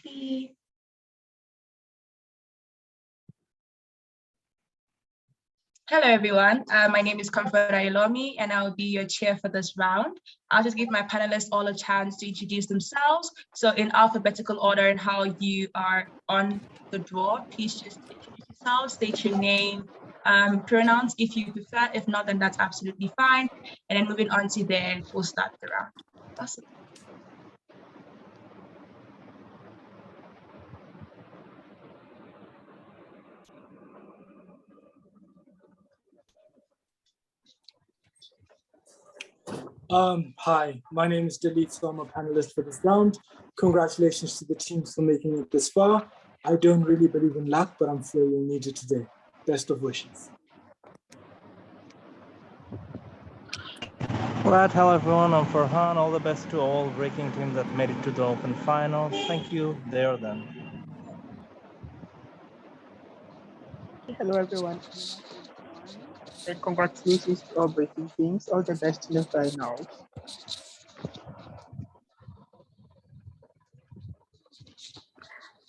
Okay. Hello, everyone. My name is Comfort Ailomi, and I'll be your chair for this round. I'll just give my panelists all a chance to introduce themselves. So in alphabetical order and how you are on the draw, please just introduce yourself, state your name, pronouns if you prefer. If not, then that's absolutely fine. And then moving on to there, we'll start the round. Awesome. Hi, my name is Dilip, so I'm a panelist for this round. Congratulations to the teams for making it this far. I don't really believe in luck, but I'm sure you'll need it today. Best of wishes. Right, hello everyone, I'm Farhan. All the best to all breaking teams that made it to the open final. Thank you, there then. Hello everyone. And congratulations to all breaking teams. All the best in the finals.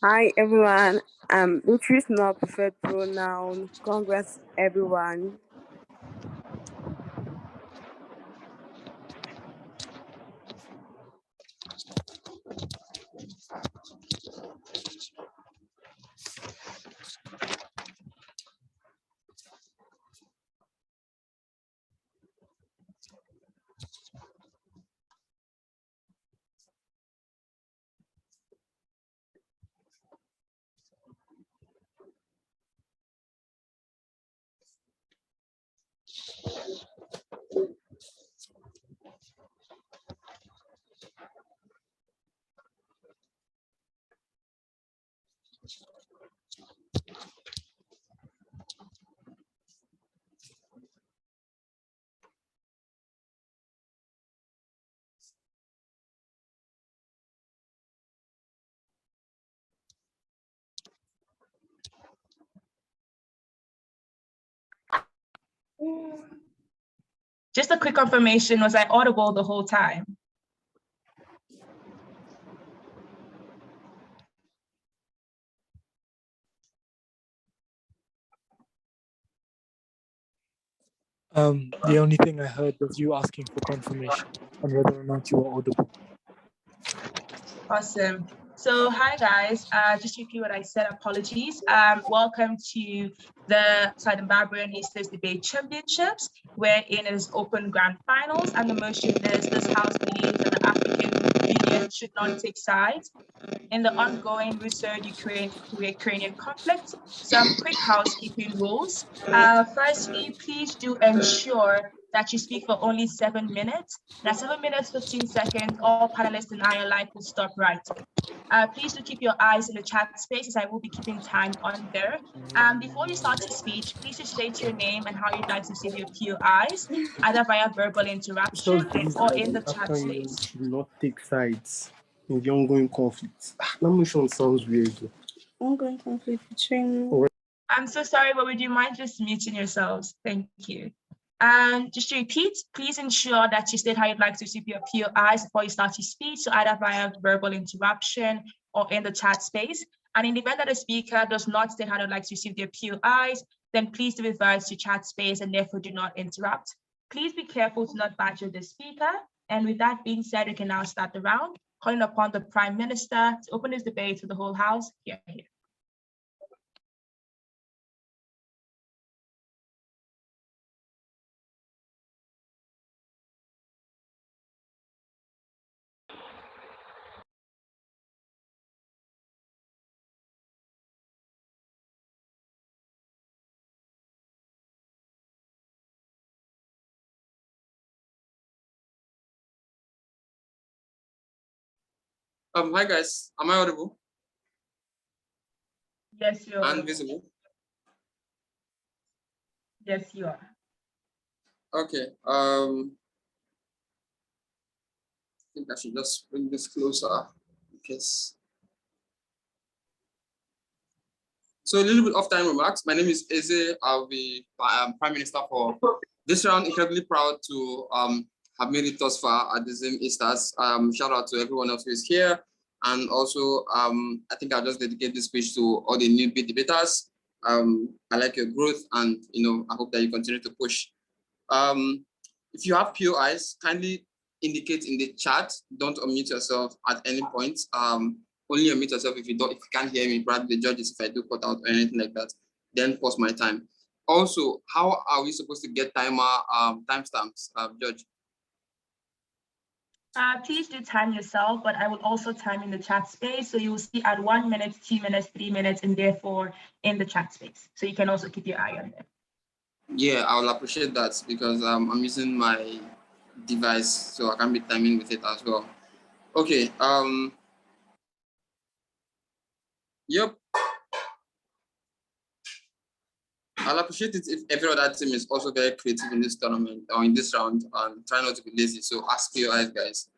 Hi everyone, Idris now preferred pronoun. Congrats everyone. Just a quick confirmation, was I audible the whole time? The only thing I heard was you asking for confirmation on whether or not you were audible. Awesome. So hi guys, just to repeat what I said, apologies. Welcome to the Zimbabwean Aces Debate Championships, wherein it is open grand finals, and the motion is this House believes that the African Union should not take sides in the ongoing Russo-Ukraine conflict. Some quick housekeeping rules. Firstly, please do ensure that you speak for only 7 minutes. Now 7 minutes, 15 seconds, all panelists and I alike will stop writing. Please do keep your eyes in the chat space, as I will be keeping time on there. Before you start your speech, please just state your name and how you'd like to receive your POIs, either via verbal interruption or in the chat space. Should not take sides in the ongoing conflict. That motion sounds weird. Ongoing conflict between. I'm so sorry, but would you mind just muting yourselves? Thank you. Just to repeat, please ensure that you state how you'd like to receive your POIs before you start your speech, so either via verbal interruption or in the chat space. And in the event that a speaker does not state how they'd like to receive their POIs, then please do revert to chat space and therefore do not interrupt. Please be careful to not badger the speaker. And with that being said, we can now start the round, calling upon the Prime Minister to open this debate for the whole House. Here. Hi guys, am I audible? Yes, you are. And visible? Yes, you are. Okay. I think I should just bring this closer because. So a little bit of time remarks. My name is Eze. I'll be Prime Minister for this round. Incredibly proud to have made it thus far at the Zim Easters. Shout out to everyone else who is here. And also, I think I'll just dedicate this speech to all the newbie debaters. I like your growth, and I hope that you continue to push. If you have POIs, kindly indicate in the chat. Don't unmute yourself at any point. Only unmute yourself if you can't hear me. Probably the judges if I do cut out or anything like that. Then pause my time. Also, how are we supposed to get timestamps, Judge? Please do time yourself, but I will also time in the chat space. So you will see at 1 minute, 2 minutes, 3 minutes, and therefore in the chat space. So you can also keep your eye on them. Yeah, I will appreciate that because I'm using my device, so I can be timing with it as well. Okay. Yep. I'll appreciate it if every other team is also very creative in this tournament or in this round and try not to be lazy. So ask your eyes, guys,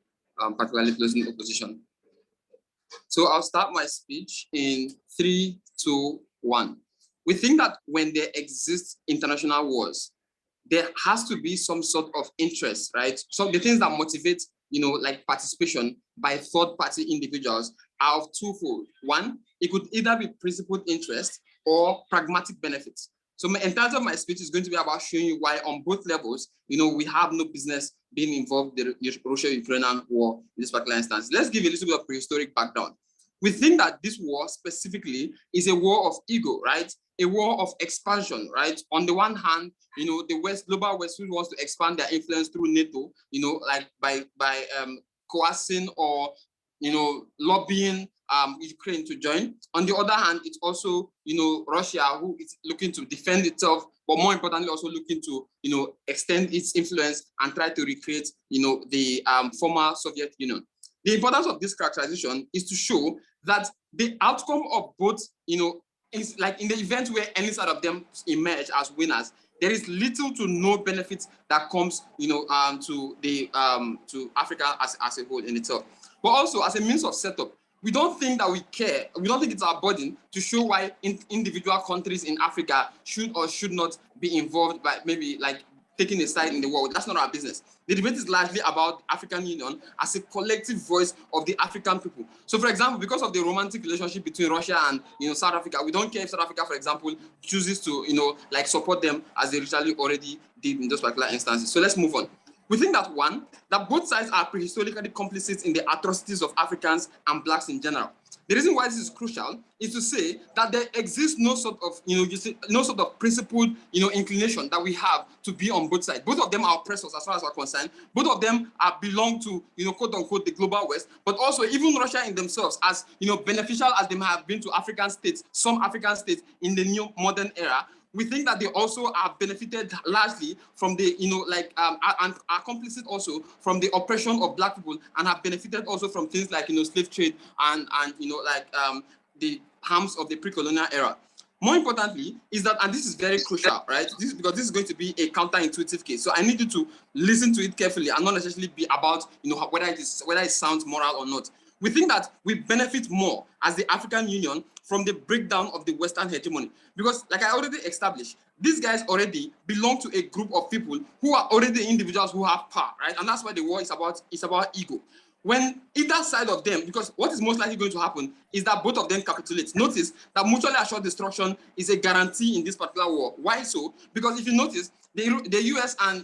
particularly closing opposition. So I'll start my speech in 3, 2, 1. We think that when there exist international wars, there has to be some sort of interest, right? So the things that motivate, like participation by third-party individuals are of twofold. One, it could either be principled interest or pragmatic benefits. So my entirety of my speech is going to be about showing you why on both levels, we have no business being involved in the Russo-Ukrainian war in this particular instance. Let's give a little bit of prehistoric background. We think that this war specifically is a war of ego, right? A war of expansion, right? On the one hand, the West, global West, who wants to expand their influence through NATO, like by coercing or lobbying Ukraine to join. On the other hand, it's also Russia, who is looking to defend itself, but more importantly, also looking to extend its influence and try to recreate the former Soviet Union. The importance of this characterization is to show that the outcome of both, is like in the event where any side of them emerge as winners, there is little to no benefit that comes, to Africa as a whole in itself. But also as a means of setup, we don't think that we care. We don't think it's our burden to show why individual countries in Africa should or should not be involved by maybe like taking a side in the war. That's not our business. The debate is largely about the African Union as a collective voice of the African people. So, for example, because of the romantic relationship between Russia and South Africa, we don't care if South Africa, for example, chooses to like support them as they already did in those particular instances. So let's move on. We think that one, that both sides are prehistorically complicit in the atrocities of Africans and blacks in general. The reason why this is crucial is to say that there exists no sort of, no sort of principled, inclination that we have to be on both sides. Both of them are oppressors as far as we're concerned. Both of them belong to, quote unquote, the global West, but also even Russia in themselves, as, beneficial as they may have been to African states, some African states in the new modern era. We think that they also are benefited largely from the, and are complicit also from the oppression of black people, and have benefited also from things like, slave trade and the harms of the pre-colonial era. More importantly is that, and this is very crucial, right? Because this is going to be a counterintuitive case. So I need you to listen to it carefully and not necessarily be about, whether it sounds moral or not. We think that we benefit more as the African Union from the breakdown of the Western hegemony. Because like I already established, these guys already belong to a group of people who are already individuals who have power, right? And that's why the war is about ego. When either side of them, because what is most likely going to happen is that both of them capitulate. Notice that mutually assured destruction is a guarantee in this particular war. Why so? Because if you notice, the US and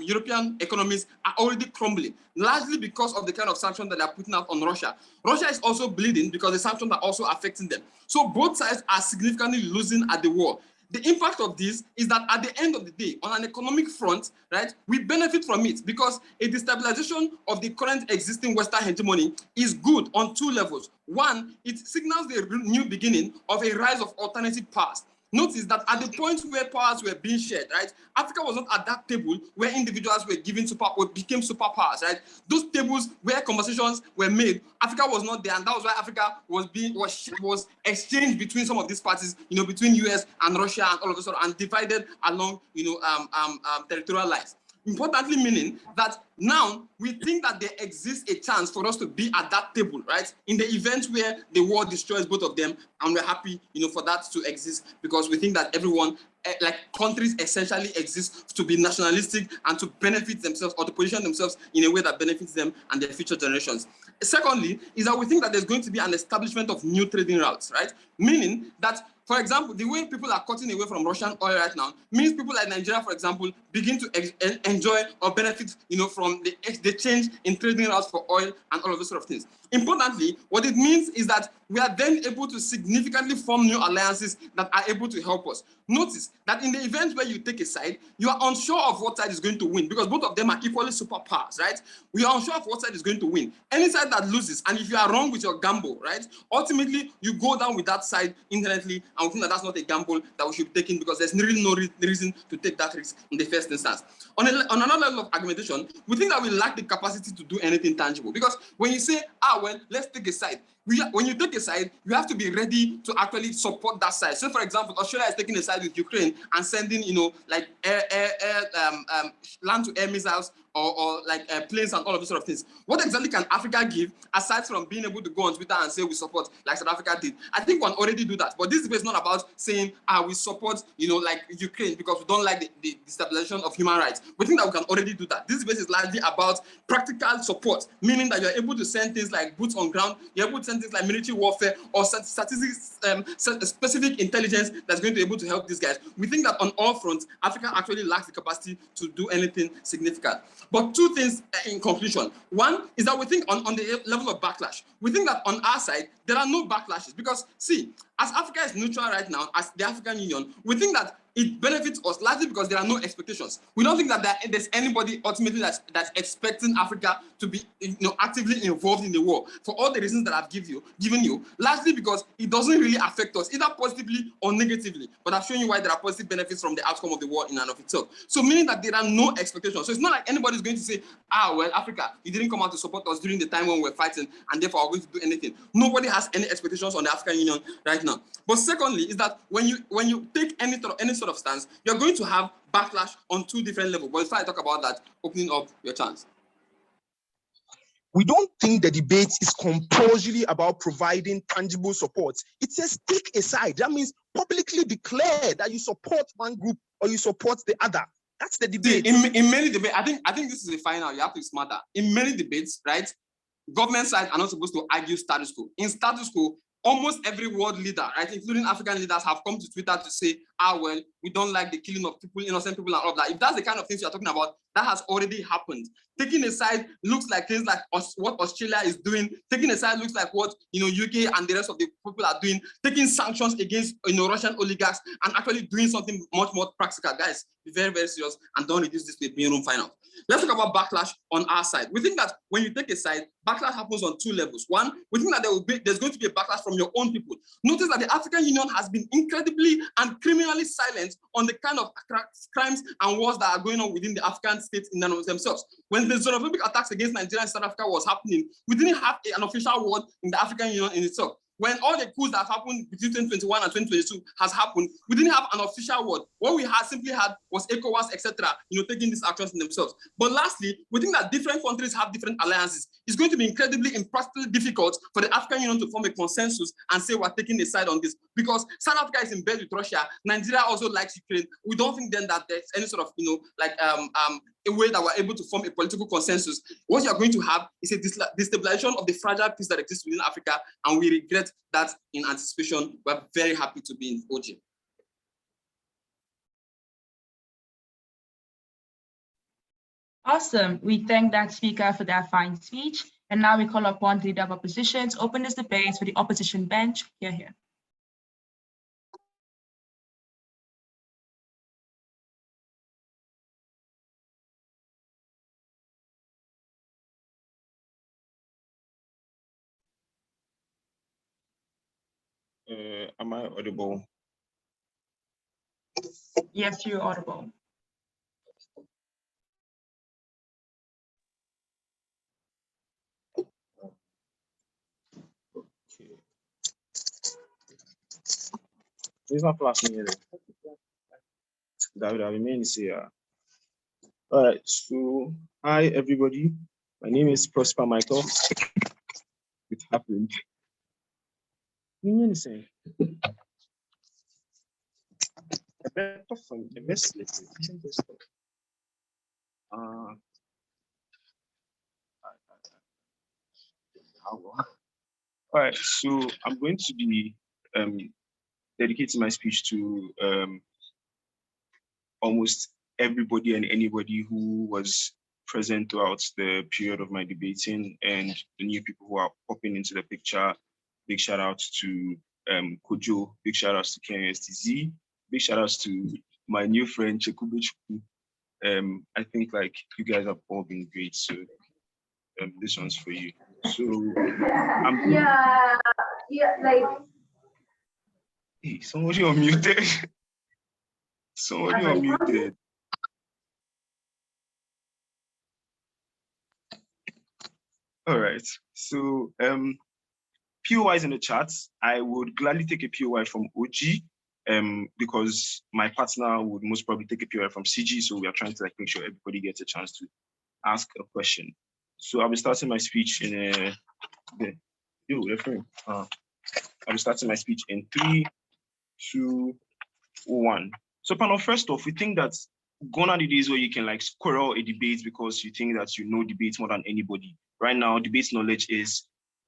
European economies are already crumbling, largely because of the kind of sanctions that they are putting out on Russia. Russia is also bleeding because the sanctions are also affecting them. So both sides are significantly losing at the war. The impact of this is that at the end of the day, on an economic front, right, we benefit from it because a destabilization of the current existing Western hegemony is good on two levels. One, it signals the new beginning of a rise of alternative powers. Notice that at the point where powers were being shared, right, Africa was not at that table where individuals were given became superpowers, right? Those tables where conversations were made, Africa was not there, and that was why Africa was exchanged between some of these parties, between US and Russia and all of a sudden, and divided along, territorial lines. Importantly, meaning that now we think that there exists a chance for us to be at that table, right? In the event where the war destroys both of them, and we're happy, for that to exist because we think that everyone like countries essentially exist to be nationalistic and to benefit themselves or to position themselves in a way that benefits them and their future generations. Secondly, is that we think that there's going to be an establishment of new trading routes, right? Meaning that, for example, the way people are cutting away from Russian oil right now means people like Nigeria, for example, begin to enjoy or benefit, from the change in trading routes for oil and all of those sort of things. Importantly, what it means is that we are then able to significantly form new alliances that are able to help us. Notice that in the event where you take a side, you are unsure of what side is going to win because both of them are equally superpowers, right? We are unsure of what side is going to win. Any side that loses, and if you are wrong with your gamble, right, ultimately you go down with that side inherently, and we think that that's not a gamble that we should be taking because there's really no reason to take that risk in the first instance. On another level of argumentation, we think that we lack the capacity to do anything tangible because when you say, well, let's take a side, when you take a side, you have to be ready to actually support that side. So, for example, Australia is taking a side with Ukraine and sending, like land-to-air missiles or like planes and all of those sort of things. What exactly can Africa give aside from being able to go on Twitter and say we support like South Africa did? I think we can already do that. But this debate is not about saying we support like Ukraine because we don't like the destabilization of human rights. We think that we can already do that. This debate is largely about practical support, meaning that you're able to send things like boots on ground, you're able to send things like military warfare or statistics, specific intelligence that's going to be able to help these guys. We think that on all fronts, Africa actually lacks the capacity to do anything significant. But two things in conclusion. One is that we think on the level of backlash, we think that on our side, there are no backlashes because, see, as Africa is neutral right now, as the African Union, we think that it benefits us largely because there are no expectations. We don't think that there's anybody ultimately that's expecting Africa to be actively involved in the war for all the reasons that I've given you, largely because it doesn't really affect us either positively or negatively. But I've shown you why there are positive benefits from the outcome of the war in and of itself. So meaning that there are no expectations. So it's not like anybody's going to say, well, Africa, you didn't come out to support us during the time when we were fighting and therefore we're going to do anything. Nobody has any expectations on the African Union right now. But secondly, is that when you take any sort of stance, you're going to have backlash on two different levels. But before I talk about that, opening up your chance. We don't think the debate is compulsorily about providing tangible support. It says take a side. That means publicly declare that you support one group or you support the other. That's the debate. In many debates, I think this is the final. You have to be smarter. In many debates, right, government sides are not supposed to argue status quo. In status quo, almost every world leader, right, including African leaders, have come to Twitter to say, well, we don't like the killing of people, innocent people and all of that. If that's the kind of things you're talking about, that has already happened. Taking a side looks like things like what Australia is doing. Taking a side looks like what UK and the rest of the people are doing. Taking sanctions against Russian oligarchs and actually doing something much more practical. Guys, be very, very serious and don't reduce this to a being room final. Let's talk about backlash on our side. We think that when you take a side, backlash happens on two levels. One, we think that there's going to be a backlash from your own people. Notice that the African Union has been incredibly and criminally silent on the kind of crimes and wars that are going on within the African states in and of themselves. When the xenophobic attacks against Nigeria and South Africa was happening, we didn't have an official word in the African Union in itself. When all the coups that happened between 2021 and 2022 has happened, we didn't have an official word. What we simply had was ECOWAS, etc., taking these actions in themselves. But lastly, we think that different countries have different alliances. It's going to be incredibly impractically difficult for the African Union to form a consensus and say we're taking a side on this because South Africa is in bed with Russia. Nigeria also likes Ukraine. We don't think then that there's any sort of, a way that we're able to form a political consensus. What you're going to have is a destabilization of the fragile peace that exists within Africa, and we regret that in anticipation. We're very happy to be in OG. Awesome. We thank that speaker for that fine speech. And now we call upon the leader of opposition to open this debate for the opposition bench. Here. Am I audible? Yes, you're audible. Okay. It's not flashing here. That would have remained here. All right. So, hi everybody. My name is Prosper Michael. It happened. better from the best all right, so I'm going to be dedicating my speech to almost everybody and anybody who was present throughout the period of my debating, and the new people who are popping into the picture. Big shout out to Kojo, big shout outs to KNSTZ, big shout outs to my new friend Chekubu. I think like you guys have all been great, so this one's for you. So like hey, somebody unmuted. Somebody unmuted. All right, so POIs in the chat. I would gladly take a POI from OG, because my partner would most probably take a POI from CG. So we are trying to like make sure everybody gets a chance to ask a question. So I'll be starting my speech in I'll be starting my speech in 3, 2, 1. So panel, first off, we think that gone are the days where you can like squirrel a debate because you think that you know debates more than anybody. Right now, debate knowledge is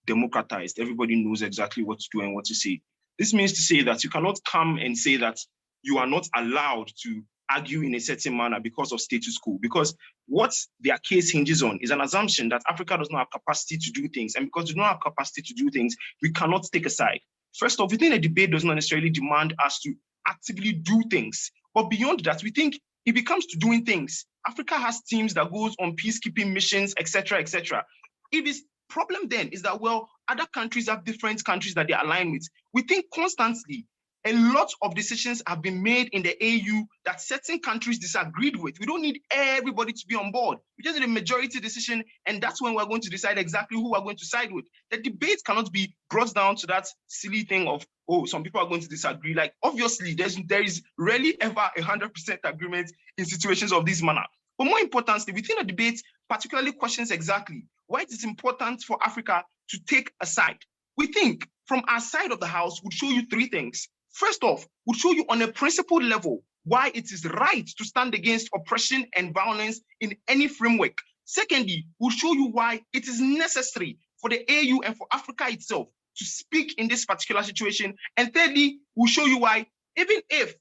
democratized. Everybody knows exactly what to do and what to say. This means to say that you cannot come and say that you are not allowed to argue in a certain manner because of status quo, because what their case hinges on is an assumption that Africa does not have capacity to do things. And because we don't have capacity to do things, we cannot take a side. First off, we think a debate does not necessarily demand us to actively do things. But beyond that, we think if it comes to doing things, Africa has teams that goes on peacekeeping missions, etc., etc. If it's problem then is that, well, other countries have different countries that they align with. We think constantly a lot of decisions have been made in the AU that certain countries disagreed with. We don't need everybody to be on board. We just need a majority decision, and that's when we're going to decide exactly who we're going to side with. The debate cannot be brought down to that silly thing of, oh, some people are going to disagree. Like, obviously, there is rarely ever 100% agreement in situations of this manner. But more importantly, within a debate, particularly questions exactly why it is important for Africa to take a side. We think from our side of the house would show you 3 things. First off, would show you on a principled level why it is right to stand against oppression and violence in any framework. Secondly, we'll show you why it is necessary for the AU and for Africa itself to speak in this particular situation. And thirdly, we'll show you why, even if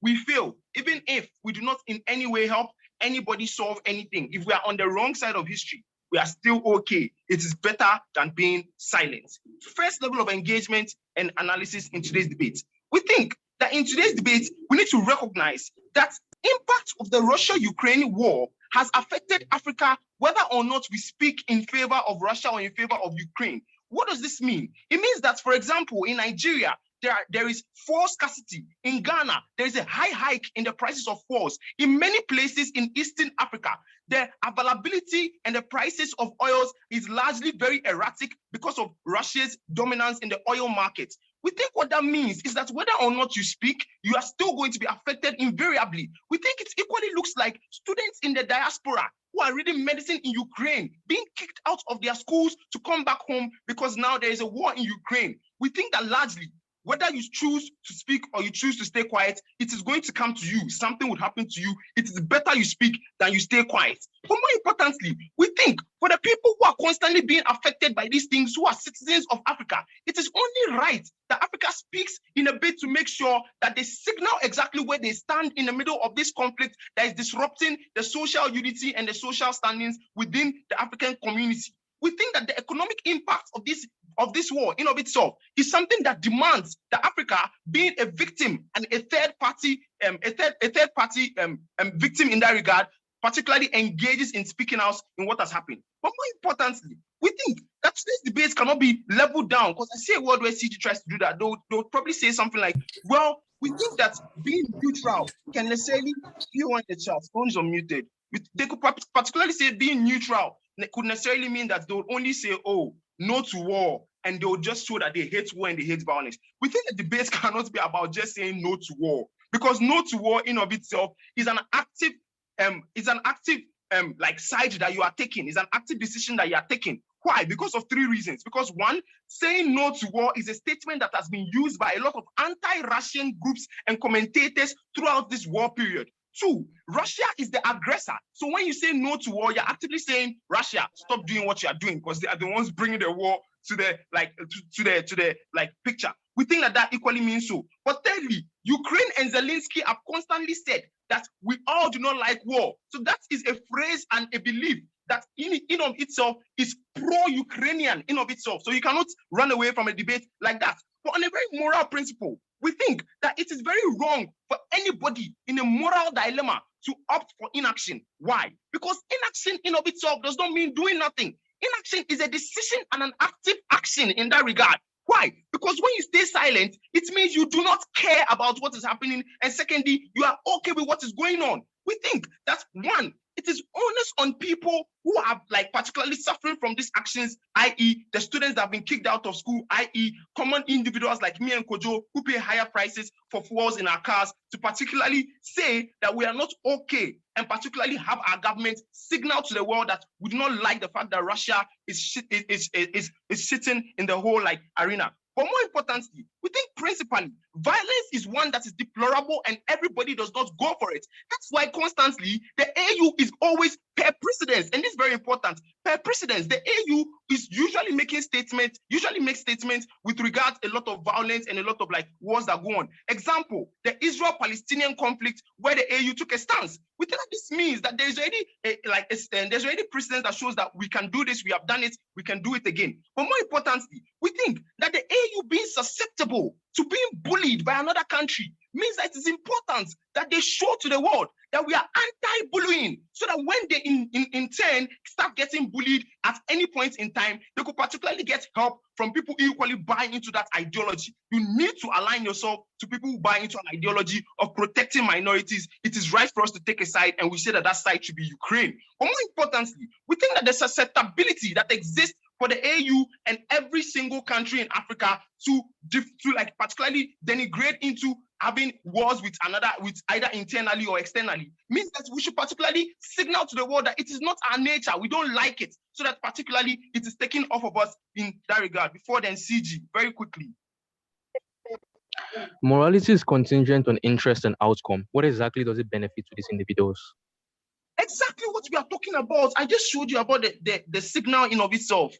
we fail, even if we do not in any way help anybody solve anything, if we are on the wrong side of history, we are still okay. It is better than being silent. First level of engagement and analysis in today's debate. We think that in today's debate, we need to recognize that impact of the Russia-Ukraine war has affected Africa, whether or not we speak in favor of Russia or in favor of Ukraine. What does this mean? It means that, for example, in Nigeria, there is fuel scarcity. In Ghana, there is a high hike in the prices of fuels. In many places in Eastern Africa, the availability and the prices of oils is largely very erratic because of Russia's dominance in the oil market. We think what that means is that whether or not you speak, you are still going to be affected invariably. We think it equally looks like students in the diaspora who are reading medicine in Ukraine being kicked out of their schools to come back home because now there is a war in Ukraine. We think that largely, whether you choose to speak or you choose to stay quiet, it is going to come to you. Something would happen to you. It is better you speak than you stay quiet. But more importantly, we think for the people who are constantly being affected by these things, who are citizens of Africa, it is only right that Africa speaks in a bit to make sure that they signal exactly where they stand in the middle of this conflict that is disrupting the social unity and the social standings within the African community. We think that the economic impact of this war in of itself is something that demands that Africa, being a victim and a third party victim in that regard, particularly engages in speaking out in what has happened. But more importantly, we think that today's debates cannot be leveled down, because I see a world where CG tries to do that. They'll probably say something like, well, we think that being neutral can necessarily be on the chat. Phones are muted. They could particularly say being neutral could necessarily mean that they'll only say, oh, no to war, and they'll just show that they hate war and they hate violence. We think the debates cannot be about just saying no to war, because no to war in of itself is an active like side that you are taking, is an active decision that you are taking. Why? Because of three reasons. Because one, saying no to war is a statement that has been used by a lot of anti-Russian groups and commentators throughout this war period. Two, Russia is the aggressor. So when you say no to war, you're actively saying, Russia, stop doing what you are doing, because they are the ones bringing the war to the picture. We think that equally means so. But thirdly, Ukraine and Zelensky have constantly said that we all do not like war. So that is a phrase and a belief that in of itself is pro-Ukrainian in of itself. So you cannot run away from a debate like that. But on a very moral principle, we think that it is very wrong for anybody in a moral dilemma to opt for inaction. Why? Because inaction in of itself does not mean doing nothing. Inaction is a decision and an active action in that regard. Why? Because when you stay silent, it means you do not care about what is happening. And secondly, you are okay with what is going on. We think that one, it is onus on people who are particularly suffering from these actions, i.e. the students that have been kicked out of school, i.e. common individuals like me and Kojo who pay higher prices for fuels in our cars, to particularly say that we are not okay, and particularly have our government signal to the world that we do not like the fact that Russia is sitting in the whole arena. But more importantly, we think principally, violence is one that is deplorable and everybody does not go for it. That's why constantly the AU is always per precedence, and this is very important. Per precedence, the AU is usually makes statements with regards a lot of violence and a lot of wars that go on. Example, the Israel-Palestinian conflict, where the AU took a stance. We think that this means that there's already precedence that shows that we can do this, we have done it, we can do it again. But more importantly, we think that the AU being susceptible to being bullied by another country means that it is important that they show to the world that we are anti-bullying, so that when they in turn start getting bullied at any point in time, they could particularly get help from people equally buying into that ideology. You need to align yourself to people who buy into an ideology of protecting minorities. It is right for us to take a side, and we say that that side should be Ukraine. But more importantly, we think that the susceptibility that exists for the AU and every single country in Africa to particularly denigrate into having wars with either internally or externally means that we should particularly signal to the world that it is not our nature, we don't like it, so that particularly it is taken off of us in that regard. Before then, CG, very quickly. Morality is contingent on interest and outcome. What exactly does it benefit to these individuals? Exactly what we are talking about. I just showed you about the signal in of itself.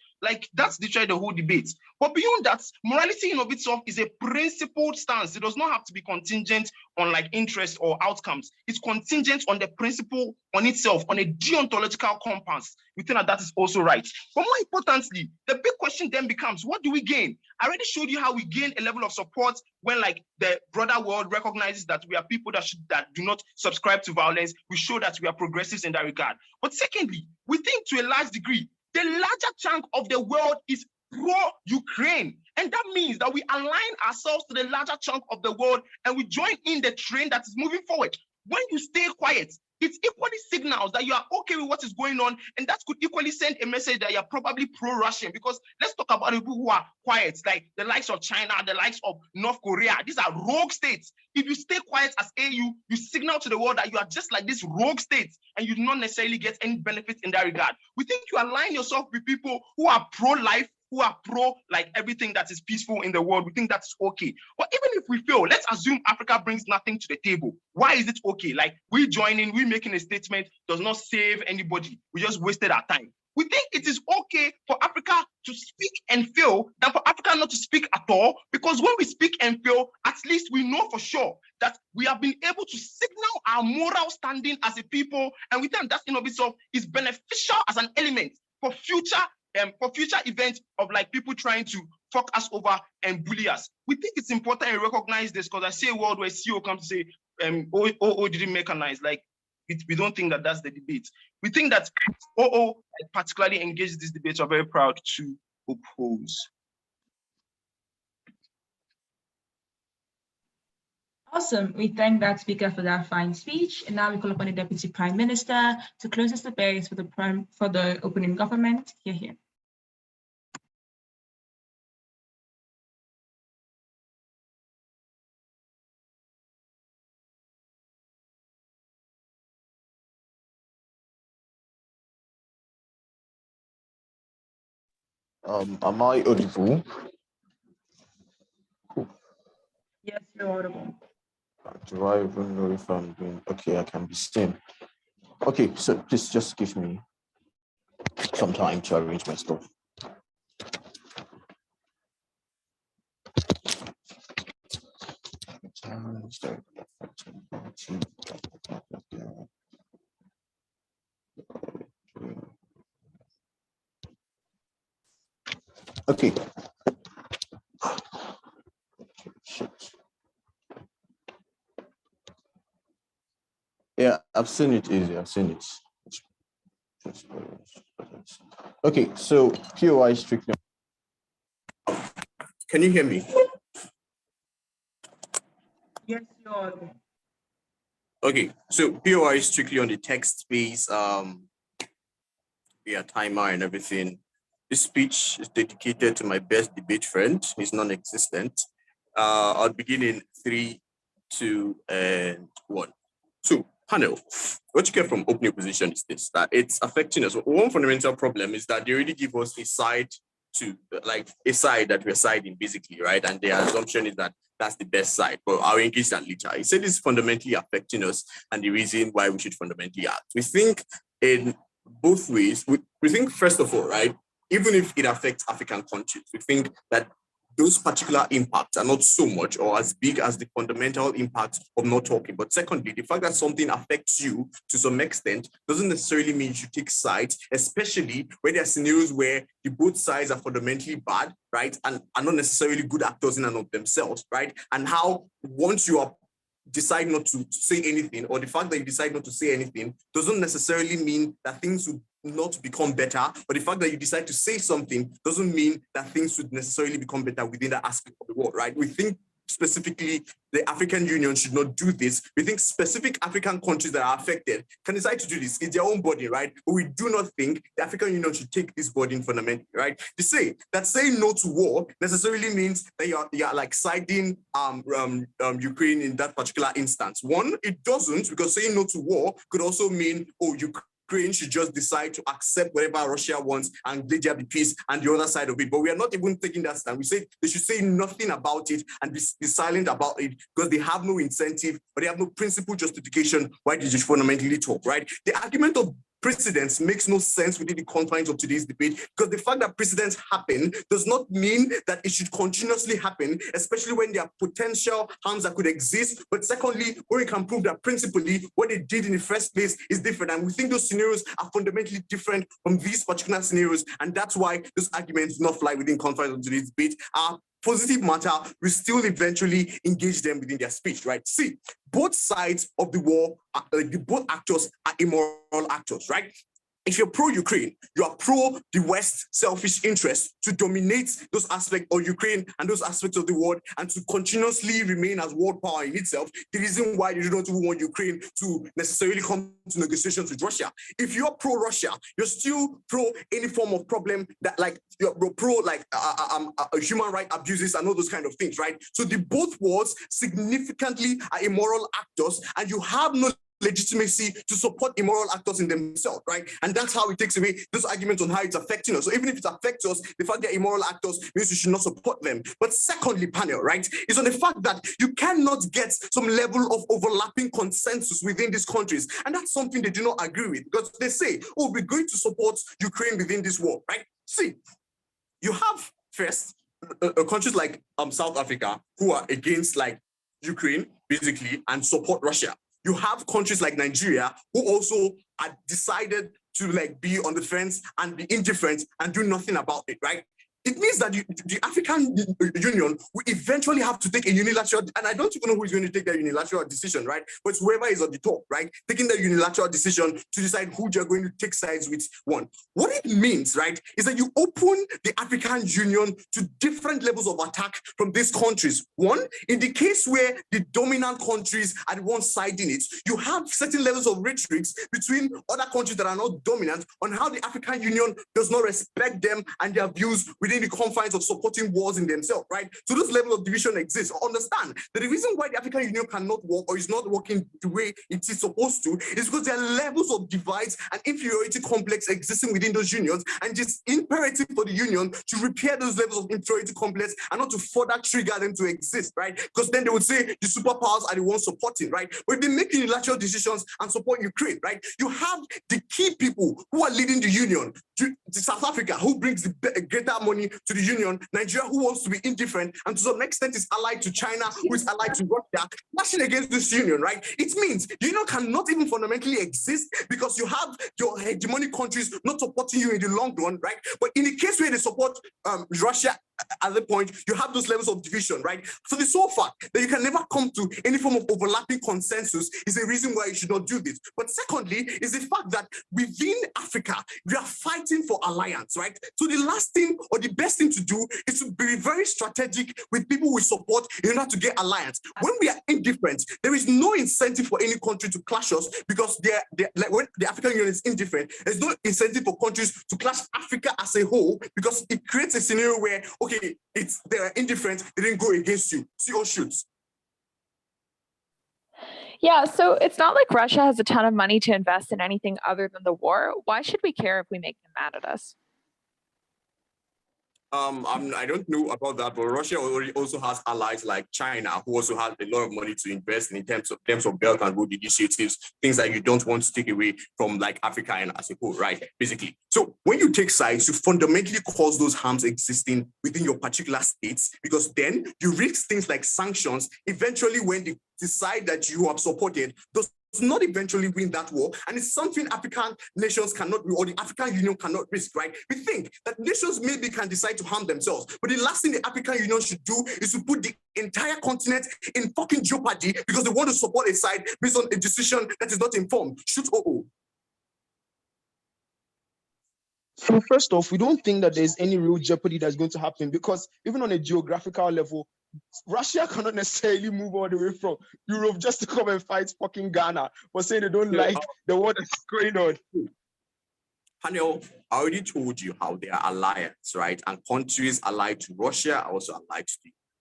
That's literally the whole debate. But beyond that, morality in of itself is a principled stance. It does not have to be contingent on interest or outcomes. It's contingent on the principle on itself, on a deontological compass. We think that is also right. But more importantly, the big question then becomes, what do we gain? I already showed you how we gain a level of support when the broader world recognizes that we are people that do not subscribe to violence. We show that we are progressives in that regard. But secondly, we think to a large degree, the larger chunk of the world is pro-Ukraine. And that means that we align ourselves to the larger chunk of the world and we join in the train that is moving forward. When you stay quiet, it equally signals that you are okay with what is going on, and that could equally send a message that you're probably pro-Russian. Because let's talk about people who are quiet, like the likes of China, the likes of North Korea. These are rogue states. If you stay quiet as AU, you signal to the world that you are just like these rogue states, and you do not necessarily get any benefits in that regard. We think you align yourself with people who are pro-life, who are pro everything that is peaceful in the world. We think that's okay. But even if we fail, let's assume Africa brings nothing to the table. Why is it okay? We joining, we making a statement does not save anybody. We just wasted our time. We think it is okay for Africa to speak and fail than for Africa not to speak at all, because when we speak and fail, at least we know for sure that we have been able to signal our moral standing as a people, and we think that in of itself is beneficial as an element for future events of people trying to fuck us over and bully us. We think it's important to recognize this, because I see a world where CEO comes to say, OO didn't make Anais. We don't think that that's the debate. We think that OO particularly engaged this debate. We're very proud to oppose. Awesome. We thank that speaker for that fine speech. And now we call upon the Deputy Prime Minister to close this debate for the opening government. Here. Am I audible? Cool. Yes, you're audible. Do I even know if I'm doing okay? I can be seen. Okay, so please just give me some time to arrange my stuff. Okay. Shit. Yeah, I've seen it easy. I've seen it. Okay, so POI strictly. Can you hear me? Yes, you're audible. Okay, so POI is strictly on the text space, timer and everything. This speech is dedicated to my best debate friend. He's non-existent. I'll begin in 3, 2, and 1. So, panel, what you get from opening position is this, that it's affecting us. One fundamental problem is that they already give us a side that we're siding, basically, right? And their assumption is that that's the best side, but I'll engage that later. He said it's fundamentally affecting us and the reason why we should fundamentally act. We think in both ways. We think, first of all, right, even if it affects African countries, we think that those particular impacts are not so much or as big as the fundamental impact of not talking. But secondly, the fact that something affects you to some extent doesn't necessarily mean you should take sides, especially when there are scenarios where the both sides are fundamentally bad, right, and are not necessarily good actors in and of themselves, right? And how once you are decide not to say anything, or the fact that you decide not to say anything doesn't necessarily mean that things would not become better, but the fact that you decide to say something doesn't mean that things would necessarily become better within that aspect of the world, right? We think specifically the African Union should not do this. We think specific African countries that are affected can decide to do this. It's their own body, right? But we do not think the African Union should take this burden fundamentally, right? To say that saying no to war necessarily means that you're like siding Ukraine in that particular instance. One, it doesn't, because saying no to war could also mean, oh, Ukraine should just decide to accept whatever Russia wants and let there be peace and the other side of it. But we are not even taking that stand. We say they should say nothing about it and be silent about it because they have no incentive or they have no principal justification why they should fundamentally talk, right? The argument of precedents makes no sense within the confines of today's debate, because the fact that precedents happen does not mean that it should continuously happen, especially when there are potential harms that could exist. But secondly, when we can prove that principally what they did in the first place is different. And we think those scenarios are fundamentally different from these particular scenarios. And that's why those arguments do not fly within confines of today's debate. Positive matter, we still eventually engage them within their speech, right? See, both sides of the war, both actors are immoral actors, right? If you're pro-Ukraine, you are pro the West's selfish interest to dominate those aspects of Ukraine and those aspects of the world and to continuously remain as world power in itself. The reason why they do not want Ukraine to necessarily come to negotiations with Russia. If you're pro-Russia, you're still pro any form of problem that you're pro human rights abuses and all those kind of things, right? So the both worlds significantly are immoral actors, and you have no legitimacy to support immoral actors in themselves, right? And that's how it takes away those arguments on how it's affecting us. So even if it affects us, the fact they're immoral actors means we should not support them. But secondly, panel, right, is on the fact that you cannot get some level of overlapping consensus within these countries. And that's something they do not agree with, because they say, oh, we're going to support Ukraine within this war, right? See, you have first countries like South Africa who are against Ukraine, basically, and support Russia. You have countries like Nigeria who also are decided to be on the fence and be indifferent and do nothing about it, right? It means that the African Union will eventually have to take a unilateral, and I don't even know who is going to take that unilateral decision, right? But it's whoever is on the top, right? Taking the unilateral decision to decide who you're going to take sides with one. What it means, right, is that you open the African Union to different levels of attack from these countries. One, in the case where the dominant countries are the ones siding it, you have certain levels of rhetoric between other countries that are not dominant on how the African Union does not respect them and their views within within the confines of supporting wars in themselves, right? So those levels of division exist. Understand that the reason why the African Union cannot work or is not working the way it is supposed to is because there are levels of divides and inferiority complex existing within those unions, and just imperative for the union to repair those levels of inferiority complex and not to further trigger them to exist, right? Because then they would say the superpowers are the ones supporting, right? But they make unilateral decisions and support Ukraine, right? You have the key people who are leading the union, South Africa, who brings the greater money to the union, Nigeria, who wants to be indifferent, and to some extent is allied to China, who is allied to Russia, clashing against this union, right? It means the union cannot even fundamentally exist because you have your hegemonic countries not supporting you in the long run, right? But in the case where they support Russia at the point, you have those levels of division, right? So the sole fact that you can never come to any form of overlapping consensus is a reason why you should not do this. But secondly, is the fact that within Africa, we are fighting for alliance, right? So the last thing or the best thing to do is to be very strategic with people we support in order to get alliance. When we are indifferent, there is no incentive for any country to clash us because like when the African Union is indifferent, there's no incentive for countries to clash Africa as a whole because it creates a scenario where, okay, they're indifferent, they didn't go against you. See or shoots. Yeah, so it's not like Russia has a ton of money to invest in anything other than the war. Why should we care if we make them mad at us? I don't know about that, but Russia also has allies like China, who also has a lot of money to invest in terms of Belt and Road initiatives, things that you don't want to take away from like Africa and as a whole, right? Basically. So when you take sides, you fundamentally cause those harms existing within your particular states, because then you risk things like sanctions. Eventually, when they decide that you have supported those not eventually win that war, and it's something African nations cannot, or the African Union cannot risk, right? We think that nations maybe can decide to harm themselves, but the last thing the African Union should do is to put the entire continent in fucking jeopardy because they want to support a side based on a decision that is not informed. Shoot oh. So first off, we don't think that there's any real jeopardy that's going to happen because even on a geographical level, Russia cannot necessarily move all the way from Europe just to come and fight fucking Ghana for saying they don't like the war that's going on. Hanel, I already told you how they are alliance, right? And countries allied to Russia are also allied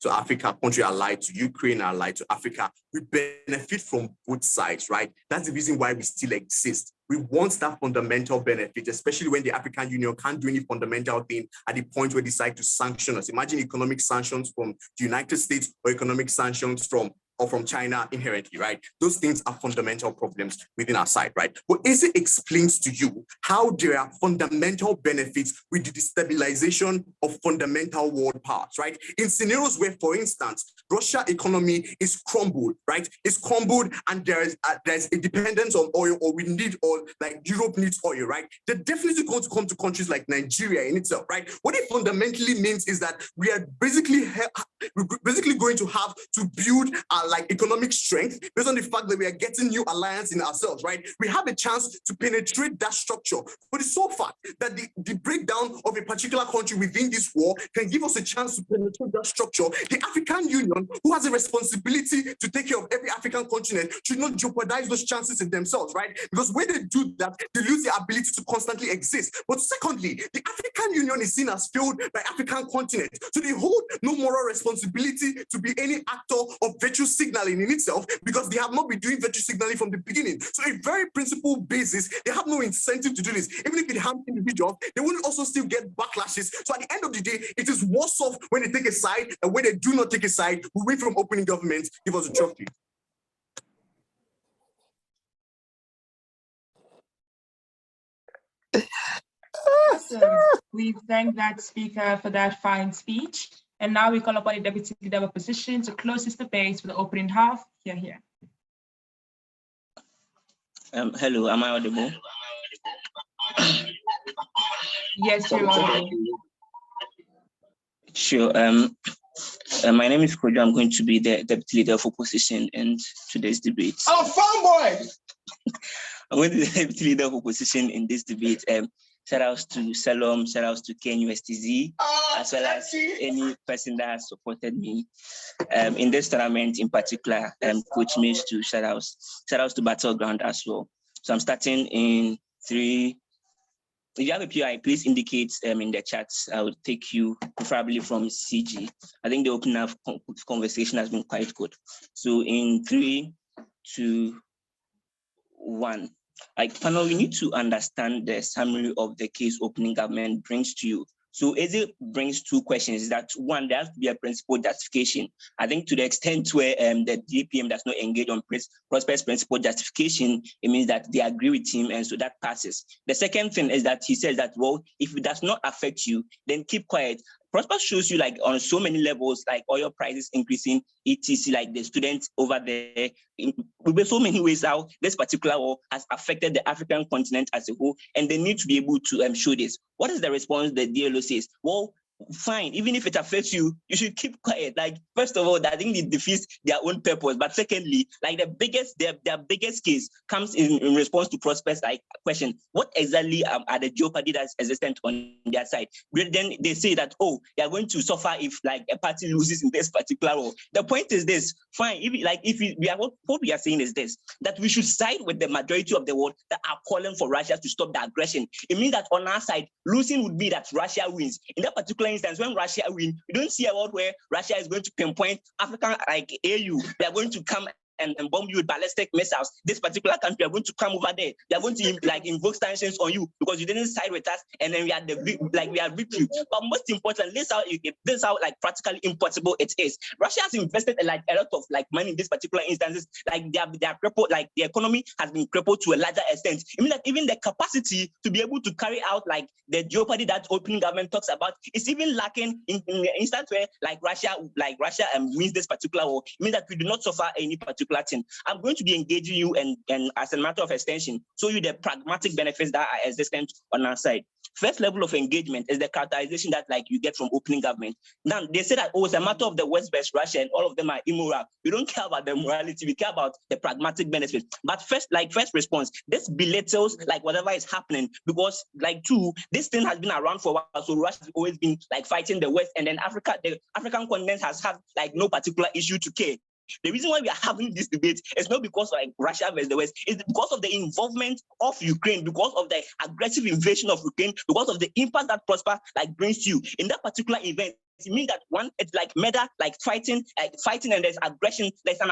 to Africa, country allied to Ukraine, allied to Africa. We benefit from both sides, right? That's the reason why we still exist. We want that fundamental benefit, especially when the African Union can't do any fundamental thing at the point where they decide to sanction us. Imagine economic sanctions from the United States or economic sanctions from China inherently, right? Those things are fundamental problems within our side, right? But Eze explains to you how there are fundamental benefits with the destabilization of fundamental world powers, right? In scenarios where, for instance, Russia economy is crumbled, right? It's crumbled and there's a dependence on oil, or we need oil, like Europe needs oil, right? They're definitely going to come to countries like Nigeria in itself, right? What it fundamentally means is that we are basically going to have to build like economic strength based on the fact that we are getting new alliance in ourselves, right? We have a chance to penetrate that structure. But it's so fact that the breakdown of a particular country within this war can give us a chance to penetrate that structure. The African Union, who has a responsibility to take care of every African continent, should not jeopardize those chances in themselves, right? Because when they do that, they lose the ability to constantly exist. But secondly, the African Union is seen as failed by African continent. So they hold no moral responsibility to be any actor of virtue signaling in itself, because they have not been doing virtue signaling from the beginning. So a very principled basis, they have no incentive to do this. Even if it harms individuals, they will also still get backlashes. So at the end of the day, it is worse off when they take a side, and when they do not take a side, we wait from opening governments, give us a trophy. Awesome. We thank that speaker for that fine speech. And now we call upon the Deputy Leader of Opposition to close this debate for the opening half. Here. Hello, am I audible? Yes, you're audible. Sure. My name is Kojo. I'm going to be the Deputy Leader of Opposition in today's debate. Oh, fanboy! I'm going to be the Deputy Leader of Opposition in this debate. Shout outs to Salom, shout outs to KNUSTZ, as well as any person that has supported me in this tournament in particular. Coach Mace to shout outs to Battleground as well. So I'm starting in 3, If you have a PI, please indicate in the chats. I will take you preferably from CG. I think the opening up conversation has been quite good. So in 3, 2, 1. Like panel, you need to understand the summary of the case opening government brings to you. So it brings 2 questions. That one, there has to be a principal justification. I think to the extent where the DPM does not engage on Prosper's principal justification, it means that they agree with him, and so that passes. The second thing is that he says that, well, if it does not affect you, then keep quiet. Prosper shows you like on so many levels, like oil prices increasing, etc. Like the students over there, in so many ways how this particular war has affected the African continent as a whole, and they need to be able to show this. What is the response the DLO says? Well, fine, even if it affects you, you should keep quiet. Like, first of all, I think it defeats their own purpose. But secondly, like their biggest case comes in response to Prosper's like question, what exactly are the jeopardy that's existent on their side? Then they say that, oh, they are going to suffer if like a party loses in this particular war. The point is this, fine, what we are saying is this, that we should side with the majority of the world that are calling for Russia to stop the aggression. It means that on our side, losing would be that Russia wins. In that particular instance, when Russia wins, we don't see a world where Russia is going to pinpoint African like AU. They are going to come and bomb you with ballistic missiles. This particular country are going to come over there. They are going to like invoke sanctions on you because you didn't side with us, and then we are victory. But most important, this is how like practically impossible it is. Russia has invested like a lot of like money in this particular instances. Like they are crippled, like the economy has been crippled to a larger extent. I mean that even the capacity to be able to carry out like the jeopardy that opening government talks about is even lacking in the instance where like Russia wins this particular war. It means that we do not suffer any particular thing. I'm going to be engaging you and as a matter of extension, show you the pragmatic benefits that are existent on our side. First level of engagement is the characterization that like you get from opening government. Now they say that, oh, it's a matter of the West versus Russia and all of them are immoral. We don't care about the morality, we care about the pragmatic benefits. But first response, this belittles like whatever is happening, because like this thing has been around for a while. So Russia has always been like fighting the West, and then the African continent has had like no particular issue to care. The reason why we are having this debate is not because of like Russia versus the West, it's because of the involvement of Ukraine, because of the aggressive invasion of Ukraine, because of the impact that Prosper like brings to you. In that particular event, it means that one, it's like murder, like fighting, and there's aggression, there's an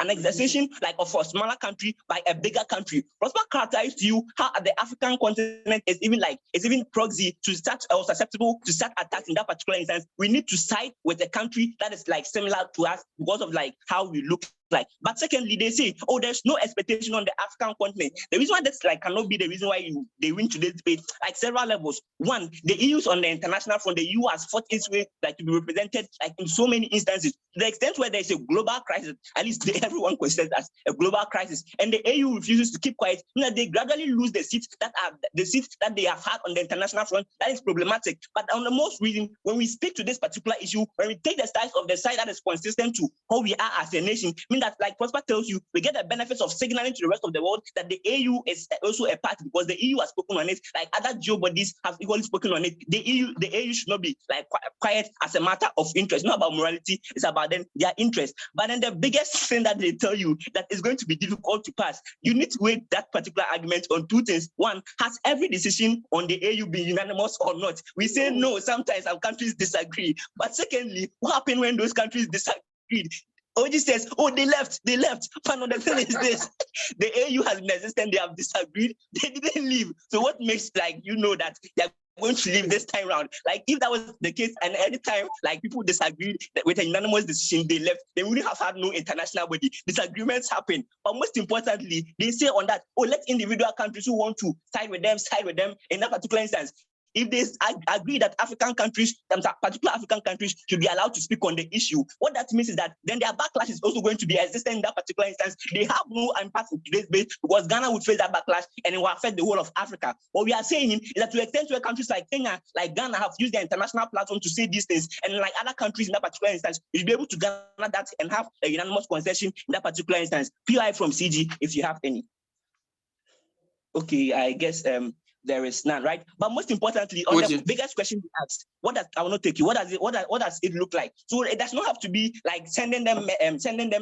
annexation like of a smaller country by a bigger country. Prosper characterized to you how the African continent is even proxy to start or susceptible to start attacks. In that particular instance, we need to side with a country that is like similar to us because of like how we look like. But secondly, they say, oh, there's no expectation on the African continent. The reason why that's like cannot be the reason why they win today's debate, like several levels. One, the EU's on the international front, the EU has fought its way like to be represented like in so many instances. To the extent where there's a global crisis, at least everyone considers as a global crisis, and the EU refuses to keep quiet, you know, they gradually lose the seats that they have had on the international front. That is problematic. But on the most reason, when we speak to this particular issue, when we take the stance of the side that is consistent to how we are as a nation, mean that like Prosper tells you, we get the benefits of signaling to the rest of the world that the EU is also a part, because the EU has spoken on it, like other geo bodies have equally spoken on it. The EU should not be like quiet as a matter of interest, not about morality, it's about them, their interest. But then the biggest thing that they tell you that is going to be difficult to pass, you need to weigh that particular argument on two things. One, has every decision on the EU been unanimous or not? We say no, sometimes our countries disagree. But secondly, what happened when those countries disagreed? OG says, oh, they left. But no, the thing is this, the AU has been existing, they have disagreed, they didn't leave. So what makes like, you know, that they're going to leave this time around? Like if that was the case, and any time like people disagreed with a unanimous decision, they left, they wouldn't have had no international body. Disagreements happen. But most importantly, they say on that, oh, let individual countries who want to side with them in that particular instance. If they agree that African countries, particular African countries, should be allowed to speak on the issue, what that means is that then their backlash is also going to be existent in that particular instance. They have no impact in today's debate because Ghana would face that backlash and it will affect the whole of Africa. What we are saying is that to the extent where countries like Kenya, like Ghana, have used their international platform to say these things, and like other countries in that particular instance, you'll be able to garner that and have a unanimous concession in that particular instance. PI from CG, if you have any. Okay, I guess there is none, right? But most importantly, on the biggest question we asked, I will not take you. What does it look like? So it does not have to be like sending them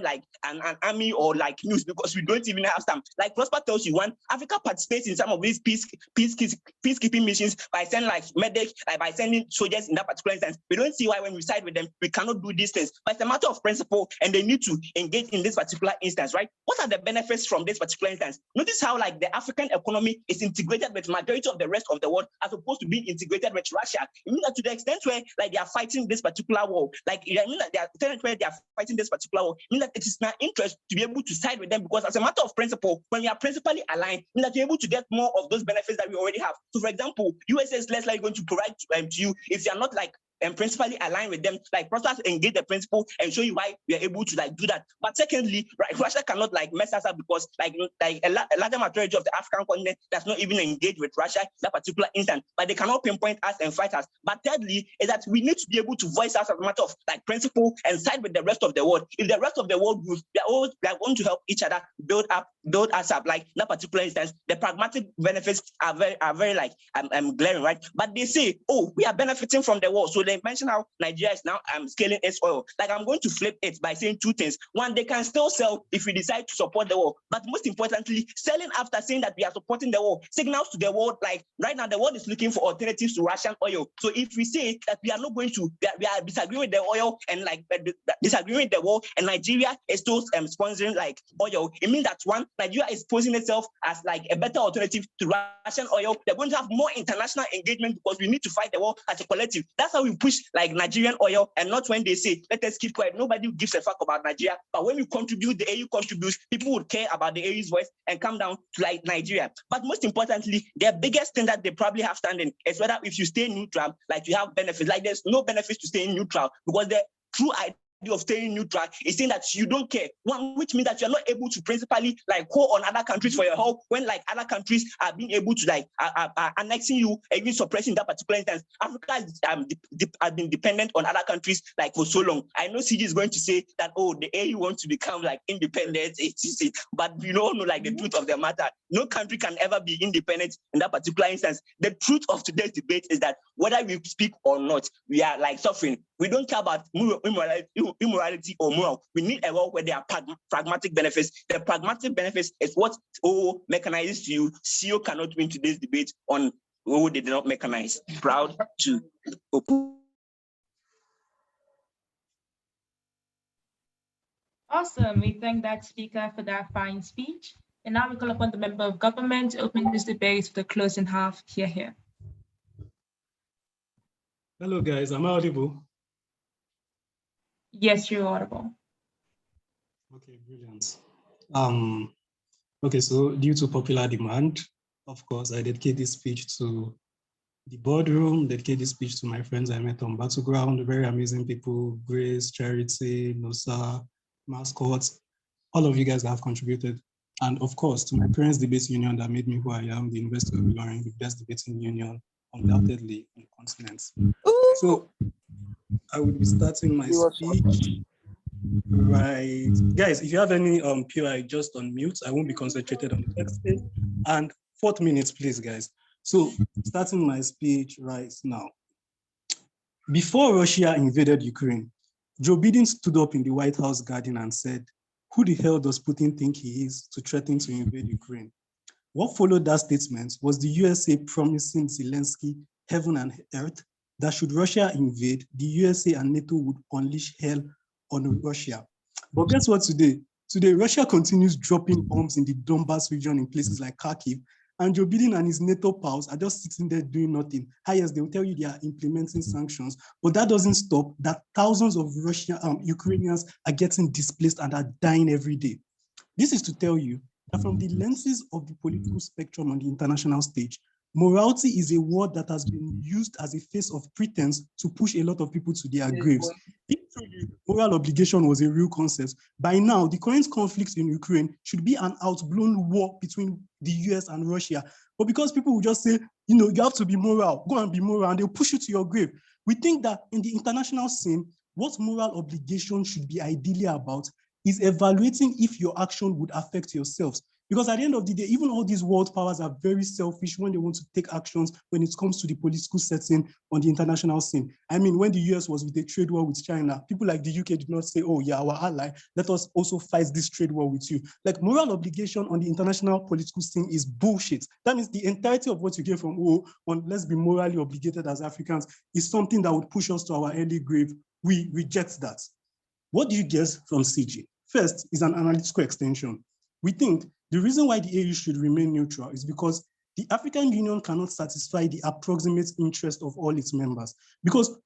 like an army or like news, because we don't even have some. Like Prosper tells you, Africa participates in some of these peacekeeping missions by sending like medics, like by sending soldiers in that particular instance. We don't see why when we side with them, we cannot do these things. But it's a matter of principle, and they need to engage in this particular instance, right? What are the benefits from this particular instance? Notice how like the African economy is integrated with majority of the rest of the world, as opposed to being integrated with Russia. It means that to the extent where like they are fighting this particular war, like I mean that they are extent where they are fighting this particular war, it means that it is in our interest to be able to side with them, because as a matter of principle, when we are principally aligned, it means that you're able to get more of those benefits that we already have. So for example, USA is less likely going to provide to you if you are not like and principally align with them, like Prosper engage the principle and show you why we are able to like do that. But secondly, right, Russia cannot like mess us up, because like a larger majority of the African continent does not even engage with Russia in that particular instant, but they cannot pinpoint us and fight us. But thirdly, is that we need to be able to voice us as a matter of like principle and side with the rest of the world. If the rest of the world groups, they are going to help each other build us up. Like in that particular instance, the pragmatic benefits are very like glaring, right? But they say, oh, we are benefiting from the war, so they mention how Nigeria is now scaling its oil. Like I'm going to flip it by saying two things. One, they can still sell if we decide to support the war. But most importantly, selling after saying that we are supporting the war signals to the world, like right now the world is looking for alternatives to Russian oil. So if we say that we are not going to, we are disagreeing with the oil and like disagreeing with the war, and Nigeria is still sponsoring like oil, it means that one, Nigeria is posing itself as like a better alternative to Russian oil. They're going to have more international engagement because we need to fight the war as a collective. That's how we push like Nigerian oil, and not when they say, let us keep quiet. Nobody gives a fuck about Nigeria. But when you contribute, the AU contributes, people would care about the AU's voice and come down to like Nigeria. But most importantly, the biggest thing that they probably have standing is whether if you stay neutral, like you have benefits. Like there's no benefits to staying neutral, because the true idea of staying neutral is saying that you don't care. One, which means that you're not able to principally like call on other countries for your help when like other countries are being able to like are annexing you and even suppressing that particular instance. Africa has been dependent on other countries like for so long. I know CG is going to say that, oh, the AU wants to become like independent, etc. But you don't know like the truth of the matter. No country can ever be independent in that particular instance. The truth of today's debate is that whether we speak or not, we are like suffering. We don't care about immorality or moral. We need a world where there are pragmatic benefits. The pragmatic benefits is what O mechanizes to you. CEO cannot win today's debate on O they did not mechanize. Proud to oppose. Awesome. We thank that speaker for that fine speech. And now we call upon the member of government to open this debate with the closing half. Here. Hello, guys. Am I audible? Yes, you're audible. Okay, brilliant. Okay, so due to popular demand, of course, I dedicate this speech to the boardroom, dedicate this speech to my friends I met on Battleground, very amazing people, Grace, Charity, Nosa, Mascots, all of you guys that have contributed. And of course, to my parents' debate union that made me who I am, the University of Ibrahim, the best debating union, undoubtedly, on the continent. So I will be starting my speech. Right. Guys, if you have any POI, just unmute. I won't be concentrated on the text space. And 4 minutes, please, guys. So starting my speech right now. Before Russia invaded Ukraine, Joe Biden stood up in the White House garden and said, "Who the hell does Putin think he is to threaten to invade Ukraine?" What followed that statement was the USA promising Zelensky heaven and earth that should Russia invade, the USA and NATO would unleash hell on Russia. But guess what today? Today, Russia continues dropping bombs in the Donbas region in places like Kharkiv, and Joe Biden and his NATO pals are just sitting there doing nothing. Highest, they will tell you they are implementing sanctions, but that doesn't stop that thousands of Ukrainians are getting displaced and are dying every day. This is to tell you that from the lenses of the political spectrum on the international stage, morality is a word that has been used as a face of pretense to push a lot of people to their graves. If moral obligation was a real concept, by now the current conflict in Ukraine should be an outblown war between the US and Russia. But because people will just say, you know, you have to be moral, go and be moral, and they'll push you to your grave. We think that in the international scene, what moral obligation should be ideally about is evaluating if your action would affect yourselves. Because at the end of the day, even all these world powers are very selfish when they want to take actions when it comes to the political setting on the international scene. I mean, when the US was with a trade war with China, people like the UK did not say, oh yeah, our ally, let us also fight this trade war with you. Like, moral obligation on the international political scene is bullshit. That means the entirety of what you get from, oh, on let's be morally obligated as Africans is something that would push us to our early grave. We reject that. What do you get from CG? First is an analytical extension. We think the reason why the AU should remain neutral is because the African Union cannot satisfy the approximate interest of all its members, because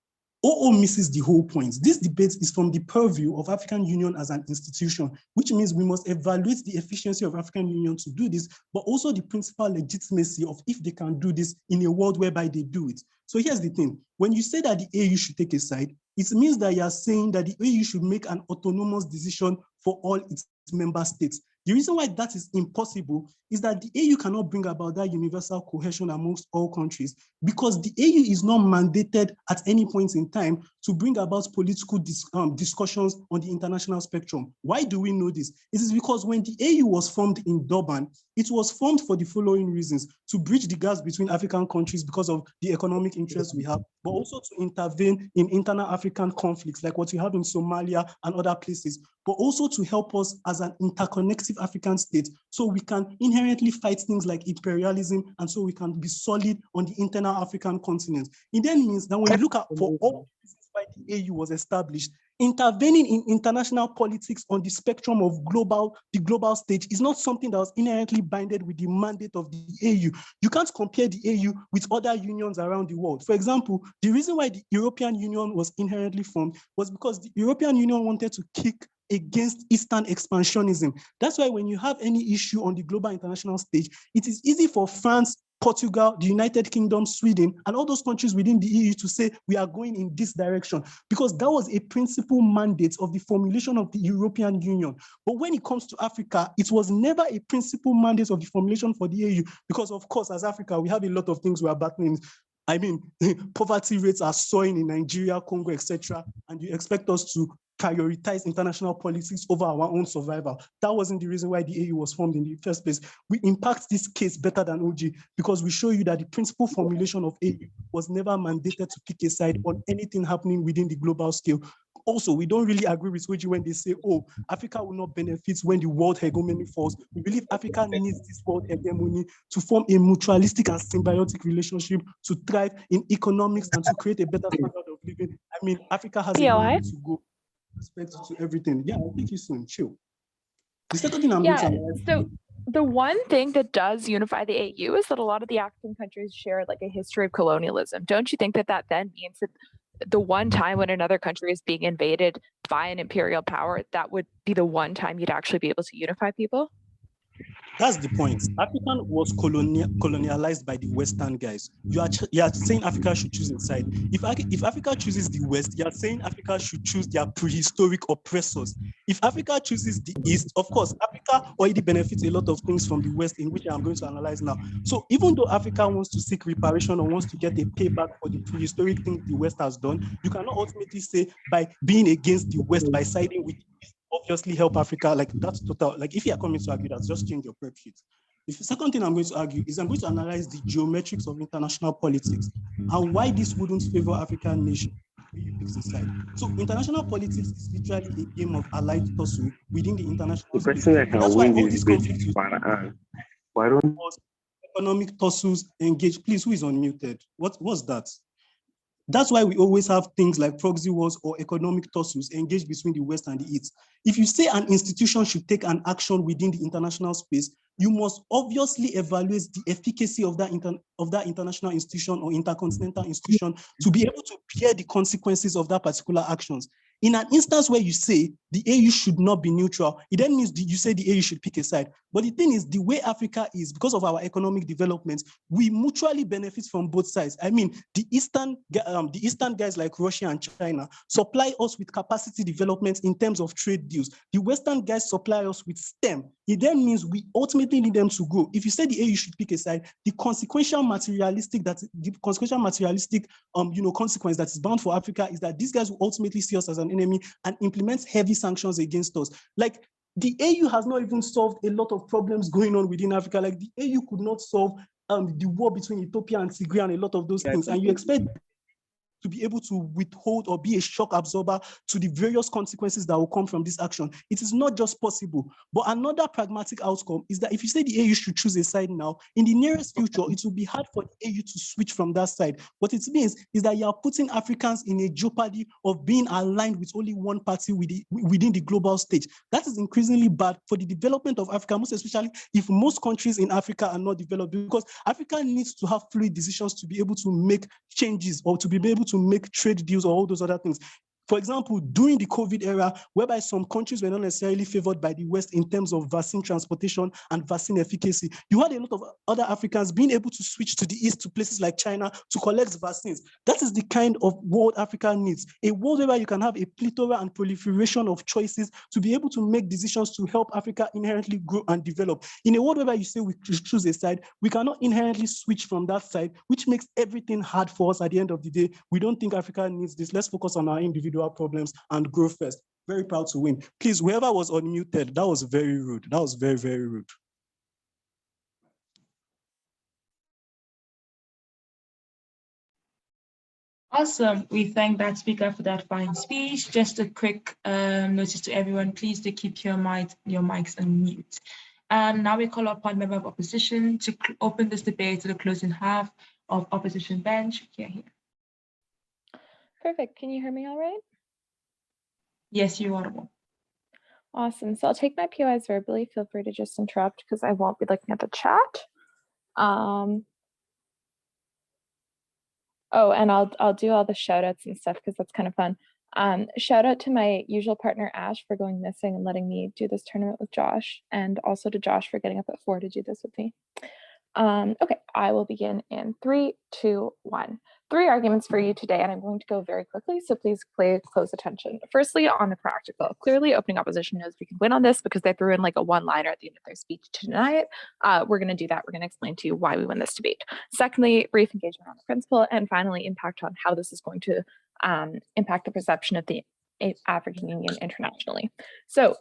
OO misses the whole point. This debate is from the purview of African Union as an institution, which means we must evaluate the efficiency of African Union to do this, but also the principal legitimacy of if they can do this in a world whereby they do it. So here's the thing. When you say that the AU should take a side, it means that you are saying that the AU should make an autonomous decision for all its member states. The reason why that is impossible is that the AU cannot bring about that universal cohesion amongst all countries, because the AU is not mandated at any point in time to bring about political discussions on the international spectrum. Why do we know this? It is because when the AU was formed in Durban, it was formed for the following reasons: to bridge the gaps between African countries because of the economic interests we have, but also to intervene in internal African conflicts like what we have in Somalia and other places, but also to help us as an interconnected African state so we can inherently fight things like imperialism, and so we can be solid on the internal African continent. It then means that when you look at for all reasons why the AU was established, intervening in international politics on the spectrum of the global stage is not something that was inherently binded with the mandate of the AU. You can't compare the AU with other unions around the world. For example, the reason why the European Union was inherently formed was because the European Union wanted to kick against Eastern expansionism. That's why when you have any issue on the global international stage, it is easy for France, Portugal, the United Kingdom, Sweden, and all those countries within the EU to say we are going in this direction, because that was a principal mandate of the formulation of the European Union. But when it comes to Africa, it was never a principal mandate of the formulation for the AU, because of course, as Africa, we have a lot of things we are battling. I mean, poverty rates are soaring in Nigeria, Congo, etc., and you expect us to prioritize international politics over our own survival. That wasn't the reason why the AU was formed in the first place. We impact this case better than OG because we show you that the principal formulation of AU was never mandated to pick a side on anything happening within the global scale. Also, we don't really agree with OG when they say, oh, Africa will not benefit when the world hegemony falls. We believe Africa needs this world hegemony to form a mutualistic and symbiotic relationship to thrive in economics and to create a better standard of living. I mean, Africa has a long way to go. Respect to everything. Yeah, I'll take you soon. Chill. The second thing I'm going to so the one thing that does unify the AU is that a lot of the African countries share like a history of colonialism. Don't you think that that then means that the one time when another country is being invaded by an imperial power, that would be the one time you'd actually be able to unify people? That's the point. Africa was colonialized by the Western guys. You are saying Africa should choose a side. If Africa chooses the West, you are saying Africa should choose their prehistoric oppressors. If Africa chooses the East, of course, Africa already benefits a lot of things from the West, in which I'm going to analyze now. So even though Africa wants to seek reparation or wants to get a payback for the prehistoric things the West has done, you cannot ultimately say by being against the West, by siding with obviously help Africa. Like, that's total. Like, if you are coming to argue that, just change your prep sheet. The second thing I'm going to argue is I'm going to analyze the geometrics of international politics and why this wouldn't favor African nations when you pick this side. So international politics is literally a game of allied tussle within the international space. That's why all these conflicts why don't economic tussles engage. Please, who is unmuted? What's that? That's why we always have things like proxy wars or economic tussles engaged between the West and the East. If you say an institution should take an action within the international space, you must obviously evaluate the efficacy of that international institution or intercontinental institution to be able to bear the consequences of that particular actions. In an instance where you say the AU should not be neutral, it then means you say the AU should pick a side. But the thing is, the way Africa is, because of our economic development, we mutually benefit from both sides. I mean, the Eastern guys like Russia and China supply us with capacity development in terms of trade deals. The Western guys supply us with STEM. It then means we ultimately need them to grow. If you say the AU should pick a side, the consequential materialistic consequence that is bound for Africa is that these guys will ultimately see us as an enemy and implement heavy sanctions against us. Like, The AU has not even solved a lot of problems going on within Africa. Like the AU could not solve the war between Ethiopia and Tigray and a lot of those things. And you expect to be able to withhold or be a shock absorber to the various consequences that will come from this action. It is not just possible. But another pragmatic outcome is that if you say the AU should choose a side now, in the nearest future, it will be hard for the AU to switch from that side. What it means is that you are putting Africans in a jeopardy of being aligned with only one party within the global stage. That is increasingly bad for the development of Africa, most especially if most countries in Africa are not developed, because Africa needs to have fluid decisions to be able to make changes or to be able to make trade deals or all those other things. For example, during the COVID era, whereby some countries were not necessarily favored by the West in terms of vaccine transportation and vaccine efficacy, you had a lot of other Africans being able to switch to the East, to places like China, to collect vaccines. That is the kind of world Africa needs, a world where you can have a plethora and proliferation of choices to be able to make decisions to help Africa inherently grow and develop. In a world where you say we choose a side, we cannot inherently switch from that side, which makes everything hard for us at the end of the day. We don't think Africa needs this. Let's focus on our individual problems and grow first. Very proud to win. Please, whoever was unmuted, that was very rude. That was very, very rude. Awesome. We thank that speaker for that fine speech. Just a quick notice to everyone, please do keep your mics on mute. And now we call upon member of opposition to open this debate to the closing half of opposition bench. Here. Perfect. Can you hear me all right? Yes, you're audible. Awesome. So I'll take my POIs verbally. Feel free to just interrupt because I won't be looking at the chat. Oh, and I'll do all the shout outs and stuff because that's kind of fun. Shout out to my usual partner Ash for going missing and letting me do this tournament with Josh, and also to Josh for getting up at 4 to do this with me. Okay, I will begin in 3, 2, 1. 3 arguments for you today, and I'm going to go very quickly, so please pay close attention. Firstly, on the practical. Clearly, opening opposition knows we can win on this because they threw in like a one-liner at the end of their speech to deny it. We're going to do that. We're going to explain to you why we win this debate. Secondly, brief engagement on the principle, and finally, impact on how this is going to impact the perception of the African Union internationally. So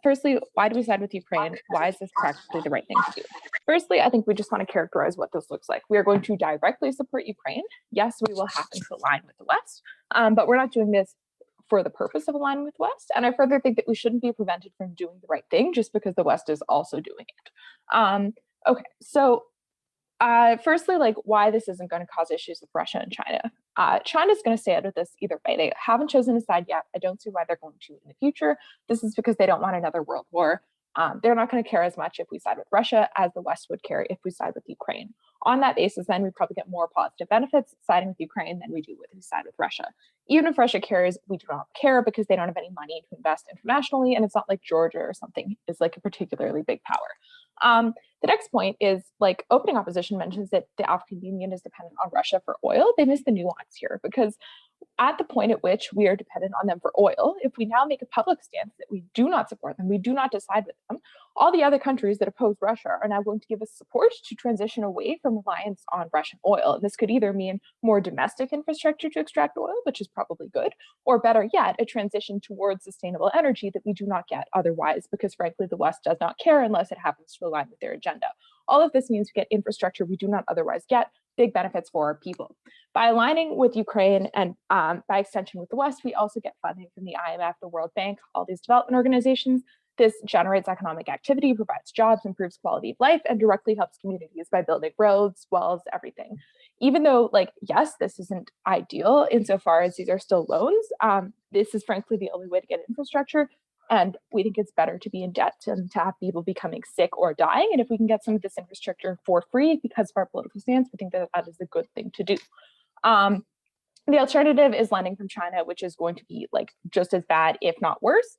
firstly, why do we side with Ukraine? Why is this practically the right thing to do? Firstly, I think we just want to characterize what this looks like. We are going to directly support Ukraine. Yes, we will happen to align with the West, but we're not doing this for the purpose of aligning with the West. And I further think that we shouldn't be prevented from doing the right thing just because the West is also doing it. Okay, so firstly, like why this isn't going to cause issues with Russia and China. China's going to stay out of this either way. They haven't chosen a side yet. I don't see why they're going to in the future. This is because they don't want another world war. They're not going to care as much if we side with Russia as the West would care if we side with Ukraine. On that basis, then we probably get more positive benefits siding with Ukraine than we do if we side with Russia. Even if Russia cares, we do not care because they don't have any money to invest internationally, and it's not like Georgia or something is like a particularly big power. The next point is like opening opposition mentions that the African Union is dependent on Russia for oil. They miss the nuance here because at the point at which we are dependent on them for oil, if we now make a public stance that we do not support them, we do not decide with them, all the other countries that oppose Russia are now going to give us support to transition away from reliance on Russian oil. And this could either mean more domestic infrastructure to extract oil, which is probably good, or better yet, a transition towards sustainable energy that we do not get otherwise, because frankly, the West does not care unless it happens to align with their agenda. All of this means we get infrastructure we do not otherwise get, big benefits for our people. By aligning with Ukraine and by extension with the West, we also get funding from the IMF, the World Bank, all these development organizations. This generates economic activity, provides jobs, improves quality of life, and directly helps communities by building roads, wells, everything. Even though, like, yes, this isn't ideal insofar as these are still loans, this is frankly the only way to get infrastructure. And we think it's better to be in debt than to have people becoming sick or dying. And if we can get some of this infrastructure for free because of our political stance, we think that that is a good thing to do. The alternative is lending from China, which is going to be like just as bad, if not worse.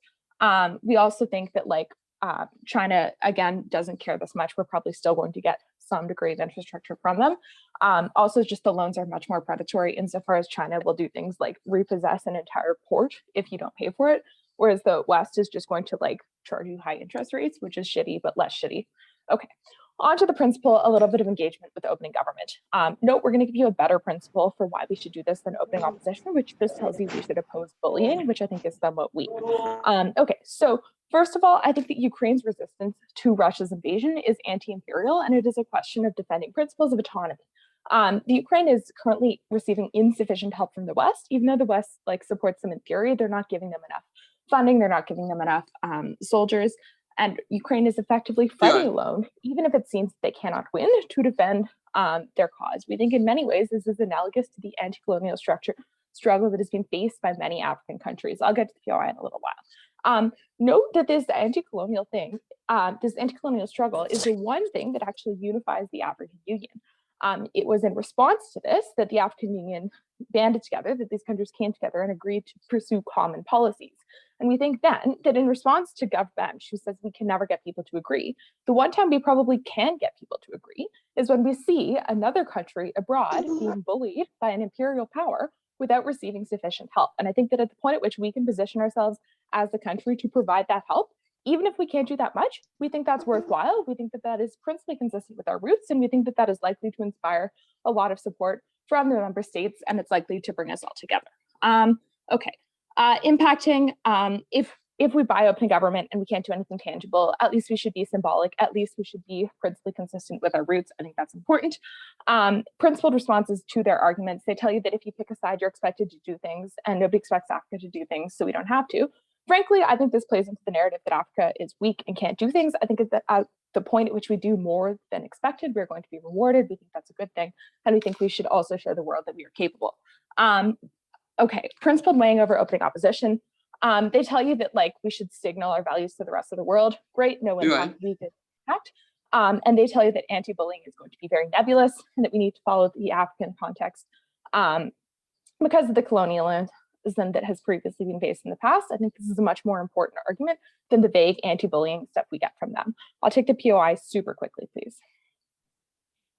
We also think that like China, again, doesn't care this much. We're probably still going to get some degree of infrastructure from them. Also, just the loans are much more predatory insofar as China will do things like repossess an entire port if you don't pay for it. Whereas the West is just going to like charge you high interest rates, which is shitty, but less shitty. Okay, on to the principle, a little bit of engagement with opening government. Note, we're going to give you a better principle for why we should do this than opening opposition, which just tells you we should oppose bullying, which I think is somewhat weak. Okay, so First of all, I think that Ukraine's resistance to Russia's invasion is anti-imperial, and it is a question of defending principles of autonomy. The Ukraine is currently receiving insufficient help from the West, even though the West supports them in theory. They're not giving them enough funding. They're not giving them enough soldiers, and Ukraine is effectively fighting alone, even if it seems that they cannot win, to defend their cause. We think in many ways this is analogous to the anti-colonial struggle that has been faced by many African countries. I'll get to the POI in a little while. Note that this anti-colonial struggle is the one thing that actually unifies the African Union. It was in response to this that the African Union banded together, that these countries came together and agreed to pursue common policies. And we think then that in response to Gov Bench, who says we can never get people to agree, the one time we probably can get people to agree is when we see another country abroad being bullied by an imperial power without receiving sufficient help. And I think that at the point at which we can position ourselves as the country to provide that help, even if we can't do that much, we think that's worthwhile. We think that that is principally consistent with our roots, and we think that that is likely to inspire a lot of support from the member states, and it's likely to bring us all together. Impacting, if we buy open government and we can't do anything tangible, at least we should be symbolic. At least we should be principally consistent with our roots. I think that's important. Principled responses to their arguments, they tell you that if you pick a side, you're expected to do things, and nobody expects Africa to do things, so we don't have to. Frankly, I think this plays into the narrative that Africa is weak and can't do things. I think that at the point at which we do more than expected, we're going to be rewarded. We think that's a good thing. And we think we should also show the world that we are capable. Principled weighing over opening opposition. They tell you that we should signal our values to the rest of the world. Great, no impact, we could impact. And they tell you that anti-bullying is going to be very nebulous and that we need to follow the African context because of the colonialism that has previously been faced in the past. I think this is a much more important argument than the vague anti-bullying stuff we get from them. I'll take the POI super quickly, please.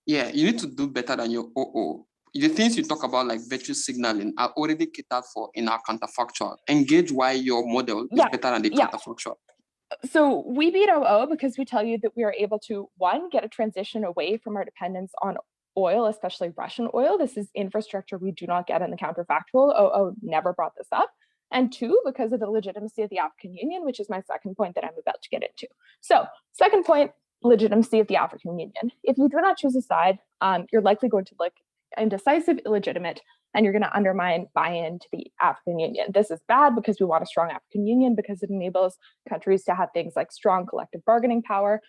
Yeah, you need to do better than your OO. The things you talk about, like virtue signaling, are already catered for in our counterfactual. Engage why your model is better than the counterfactual. So we beat OO because we tell you that we are able to, one, get a transition away from our dependence on oil, especially Russian oil. This is infrastructure we do not get in the counterfactual. OO never brought this up. And two, because of the legitimacy of the African Union, which is my second point that I'm about to get into. So second point, legitimacy of the African Union. If you do not choose a side, you're likely going to look indecisive, illegitimate, and you're going to undermine buy-in to the African Union. This is bad because we want a strong African Union, because it enables countries to have things like strong collective bargaining power,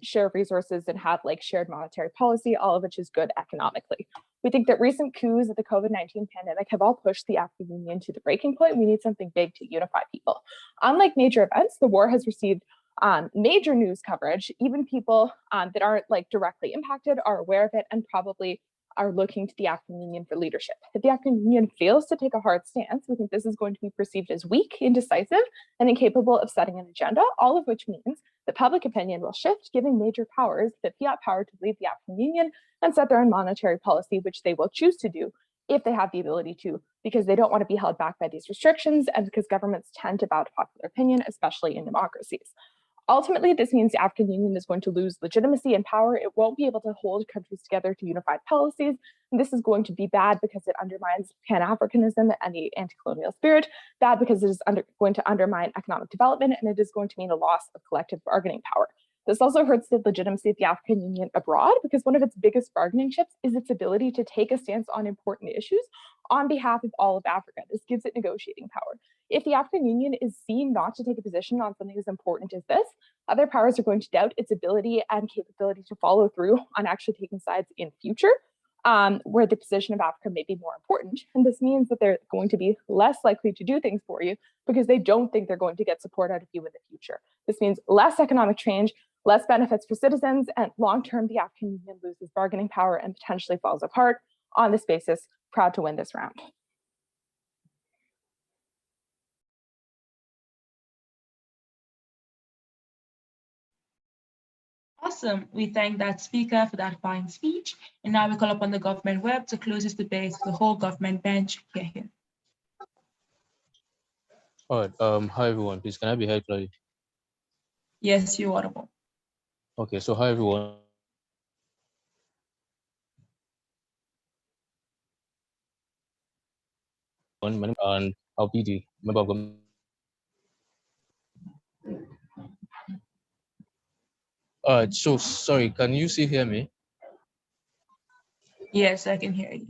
share resources, and have shared monetary policy, all of which is good economically. We think that recent coups of the COVID-19 pandemic have all pushed the African Union to the breaking point. We need something big to unify people. Unlike major events, the war has received major news coverage. Even people that aren't directly impacted are aware of it and probably are looking to the African Union for leadership. If the African Union fails to take a hard stance, we think this is going to be perceived as weak, indecisive, and incapable of setting an agenda, all of which means that public opinion will shift, giving major powers the fiat power to lead the African Union and set their own monetary policy, which they will choose to do if they have the ability to, because they don't want to be held back by these restrictions and because governments tend to bow to popular opinion, especially in democracies. Ultimately, this means the African Union is going to lose legitimacy and power. It won't be able to hold countries together to unified policies. And this is going to be bad because it undermines Pan-Africanism and the anti-colonial spirit, bad because it is going to undermine economic development, and it is going to mean a loss of collective bargaining power. This also hurts the legitimacy of the African Union abroad because one of its biggest bargaining chips is its ability to take a stance on important issues on behalf of all of Africa. This gives it negotiating power. If the African Union is seen not to take a position on something as important as this, other powers are going to doubt its ability and capability to follow through on actually taking sides in future, where the position of Africa may be more important. And this means that they're going to be less likely to do things for you because they don't think they're going to get support out of you in the future. This means less economic change, less benefits for citizens, and long-term, the African Union loses bargaining power and potentially falls apart. On this basis, proud to win this round. Awesome. We thank that speaker for that fine speech. And now we call upon the government web to close this debate. The whole government bench here. All right. Hi, everyone. Please, can I be heard clearly? Yes, you're audible. Okay. So, hi, everyone. And I'll be the member of government. So sorry, can you still hear me? Yes, I can hear you.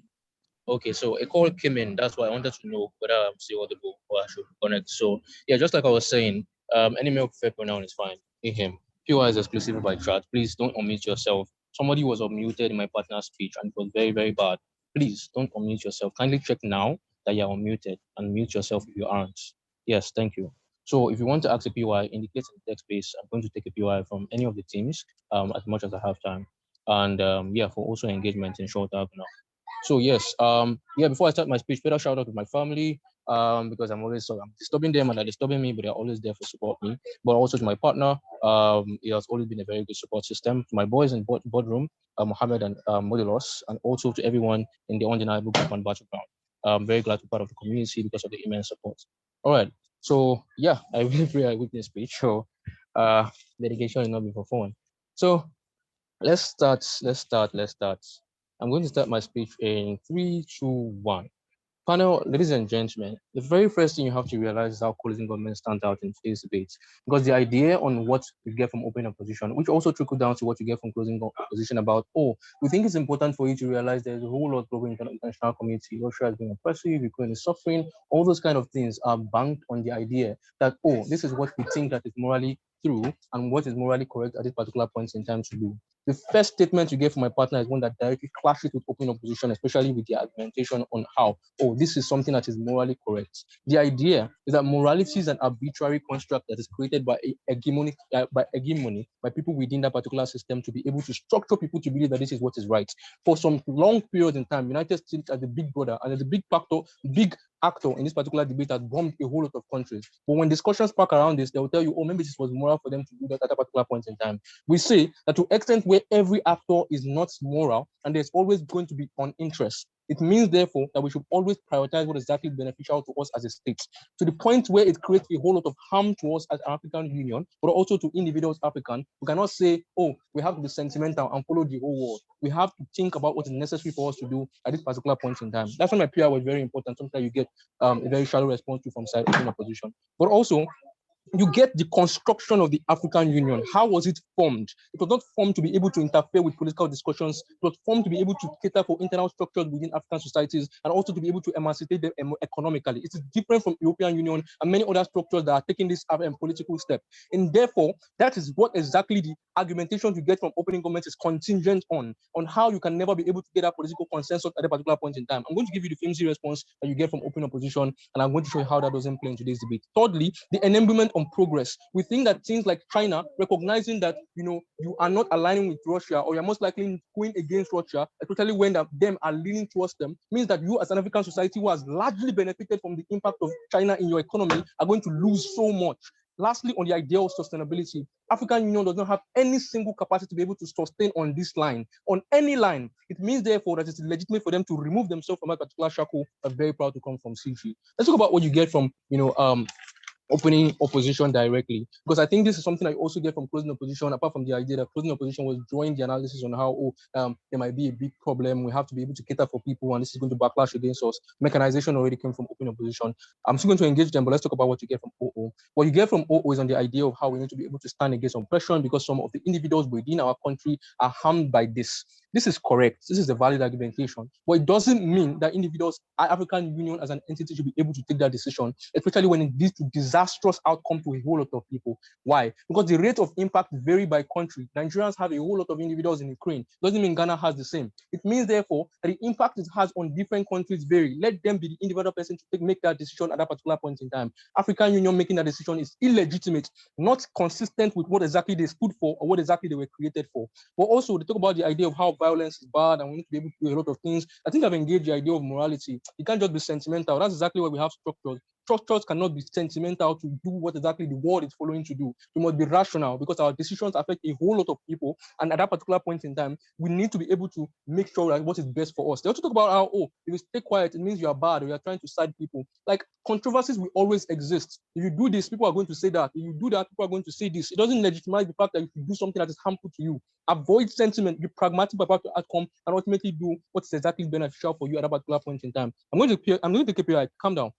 Okay, so a call came in. That's why I wanted to know whether I'm still audible or I should connect. So yeah, just like I was saying, any male preferred pronoun is fine. In him. PY is exclusive by chat. Please don't unmute yourself. Somebody was unmuted in my partner's speech and it was very, very bad. Please don't unmute yourself. Kindly check now that you're unmuted and mute yourself if you aren't. Yes, thank you. So if you want to ask a PY, indicate in the text space. I'm going to take a PY from any of the teams as much as I have time. And yeah, for also engagement in short up now. So yes, yeah, before I start my speech, better shout out to my family, because I'm disturbing them and they're disturbing me, but they're always there for support me. But also to my partner, it has always been a very good support system. To my boys in boardroom, Mohammed and Modelos, and also to everyone in the undeniable group and battleground. I'm very glad to be part of the community because of the immense support. All right, so yeah, I really pray I witness speech. So dedication is not before fun. So let's start. I'm going to start my speech in 3, 2, 1. Panel, ladies and gentlemen, the very first thing you have to realize is how closing government stands out in today's debate. Because the idea on what you get from open opposition, which also trickle down to what you get from closing opposition about, oh, we think it's important for you to realize there's a whole lot of international community. Russia has been oppressive, Ukraine is suffering, all those kind of things are banked on the idea that, oh, this is what we think that is morally true and what is morally correct at this particular point in time to do. The first statement you get from my partner is one that directly clashes with open opposition, especially with the argumentation on how, oh, this is something that is morally correct. The idea is that morality is an arbitrary construct that is created by hegemony, by people within that particular system to be able to structure people to believe that this is what is right. For some long period in time, United States as the big brother and as the big actor in this particular debate has bombed a whole lot of countries. But when discussions spark around this, they will tell you, oh, maybe this was moral for them to do that at a particular point in time. We say that to extent where every actor is not moral and there's always going to be on interest, it means, therefore, that we should always prioritize what is exactly beneficial to us as a state, to the point where it creates a whole lot of harm to us as an African Union, but also to individuals African. We cannot say, oh, we have to be sentimental and follow the whole world. We have to think about what is necessary for us to do at this particular point in time. That's why my PR was very important. Sometimes you get a very shallow response to from side of the opposition. But also, you get the construction of the African Union. How was it formed? It was not formed to be able to interfere with political discussions. It was formed to be able to cater for internal structures within African societies and also to be able to emancipate them economically. It is different from European Union and many other structures that are taking this political step. And therefore, that is what exactly the argumentation you get from opening government is contingent on how you can never be able to get a political consensus at a particular point in time. I'm going to give you the flimsy response that you get from open opposition, and I'm going to show you how that doesn't play in today's debate. Thirdly, the enablement on progress. We think that things like China recognizing that you are not aligning with Russia or you're most likely going against Russia, especially when them are leaning towards them, means that you as an African society who has largely benefited from the impact of China in your economy are going to lose so much. Lastly, on the idea of sustainability, African Union does not have any single capacity to be able to sustain on this line, on any line. It means, therefore, that it's legitimate for them to remove themselves from a particular shackle. I'm very proud to come from CG. Let's talk about what you get from, opening opposition directly, because I think this is something I also get from closing opposition, apart from the idea that closing opposition was drawing the analysis on how there might be a big problem, we have to be able to cater for people, and this is going to backlash against us. Mechanization already came from open opposition. I'm still going to engage them, but let's talk about what you get from OO. What you get from OO is on the idea of how we need to be able to stand against oppression, because some of the individuals within our country are harmed by this. This is correct. This is a valid argumentation, but it doesn't mean that individuals, African Union as an entity, should be able to take that decision, especially when it leads to disastrous outcome to a whole lot of people. Why? Because the rate of impact vary by country. Nigerians have a whole lot of individuals in Ukraine. Doesn't mean Ghana has the same. It means, therefore, that the impact it has on different countries vary. Let them be the individual person to make that decision at that particular point in time. African Union making that decision is illegitimate, not consistent with what exactly they stood for or what exactly they were created for. But also, they talk about the idea of how violence is bad and we need to be able to do a lot of things. I think I've engaged the idea of morality. You can't just be sentimental. That's exactly why we have structures. Structures cannot be sentimental to do what exactly the world is following to do. We must be rational because our decisions affect a whole lot of people. And at that particular point in time, we need to be able to make sure that what is best for us. They also talk about how, if you stay quiet, it means you are bad or you are trying to side people. Like, controversies will always exist. If you do this, people are going to say that. If you do that, people are going to say this. It doesn't legitimize the fact that if you do something that is harmful to you, avoid sentiment, be pragmatic about the outcome, and ultimately do what is exactly beneficial for you at that particular point in time. I'm going to keep you calm down.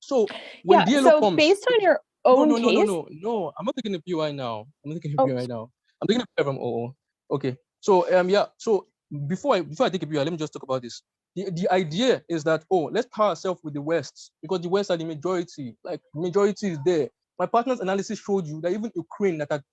So when DLO comes, based on your own case, no, I'm not taking a POI now. I'm not taking a POI now. I'm taking a PR from OO. Okay. So yeah. So before I take a PR, let me just talk about this. The idea is that, oh, let's power ourselves with the West because the West are the majority. Like majority is there. My partner's analysis showed you that even Ukraine, that are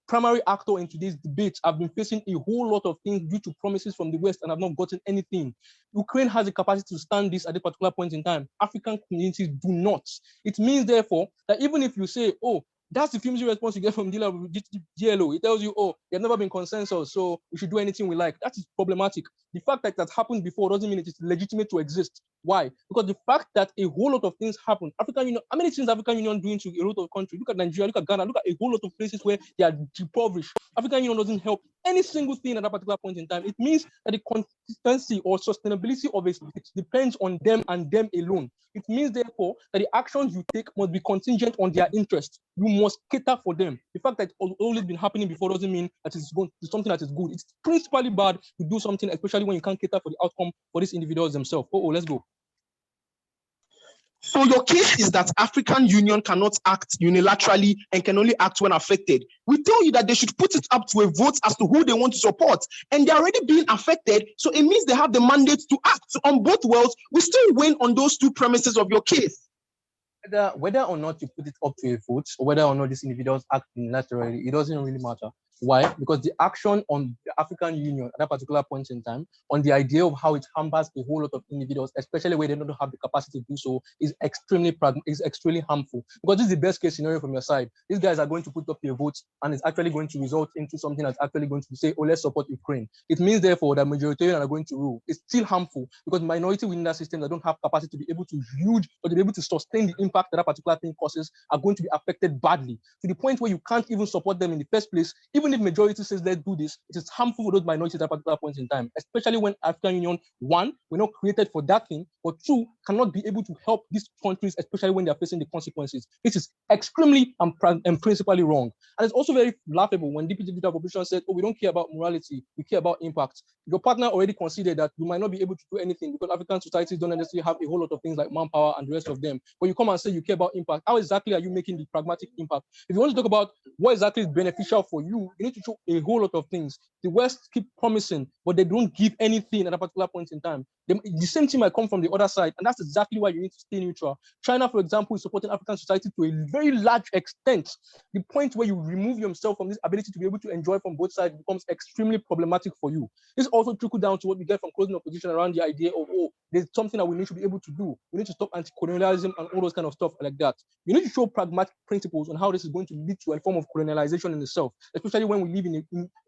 primary actor in today's debate, have been facing a whole lot of things due to promises from the West and have not gotten anything. Ukraine has the capacity to stand this at a particular point in time. African communities do not. It means, therefore, that even if you say, oh, that's the flimsy response you get from GLO. It tells you, oh, there's never been consensus, so we should do anything we like. That is problematic. The fact that that happened before doesn't mean it is legitimate to exist. Why? Because the fact that a whole lot of things happen. African Union, how many things African Union doing to a lot of countries? Look at Nigeria, look at Ghana, look at a whole lot of places where they are impoverished. African Union doesn't help any single thing at that particular point in time. It means that the consistency or sustainability of it depends on them and them alone. It means, therefore, that the actions you take must be contingent on their interest. You must cater for them. The fact that it's always been happening before doesn't mean that it's something that is good. It's principally bad to do something, especially when you can't cater for the outcome for these individuals themselves. Let's go. So your case is that African Union cannot act unilaterally and can only act when affected. We tell you that they should put it up to a vote as to who they want to support, and they're already being affected, so it means they have the mandate to act. So on both worlds, we still win on those two premises of your case. Whether or not you put it up to a vote, or whether or not these individuals act unilaterally, it doesn't really matter. Why? Because the action on the African Union at that particular point in time, on the idea of how it hampers a whole lot of individuals, especially where they don't have the capacity to do so, is extremely harmful. Because this is the best case scenario from your side. These guys are going to put up a vote, and it's actually going to result into something that's actually going to say, oh, let's support Ukraine. It means, therefore, that majoritarian are going to rule. It's still harmful because minority within that system that don't have capacity to be able to huge or to be able to sustain the impact that particular thing causes are going to be affected badly to the point where you can't even support them in the first place. Even if majority says let's do this, it is harmful for those minorities at particular points in time, especially when African Union, one, we're not created for that thing, but two, cannot be able to help these countries, especially when they're facing the consequences. This is extremely and principally wrong. And it's also very laughable when DPT the African said, oh, we don't care about morality, we care about impact. Your partner already considered that you might not be able to do anything because African societies don't necessarily have a whole lot of things like manpower and the rest of them. But you come and say you care about impact. How exactly are you making the pragmatic impact? If you want to talk about what exactly is beneficial for you, you need to show a whole lot of things. The West keep promising, but they don't give anything at a particular point in time. The same thing might come from the other side, and that's exactly why you need to stay neutral. China, for example, is supporting African society to a very large extent. The point where you remove yourself from this ability to be able to enjoy from both sides becomes extremely problematic for you. This also trickles down to what we get from closing opposition around the idea of, oh, there's something that we need to be able to do. We need to stop anti-colonialism and all those kind of stuff like that. You need to show pragmatic principles on how this is going to lead to a form of colonialization in itself, especially when we live in a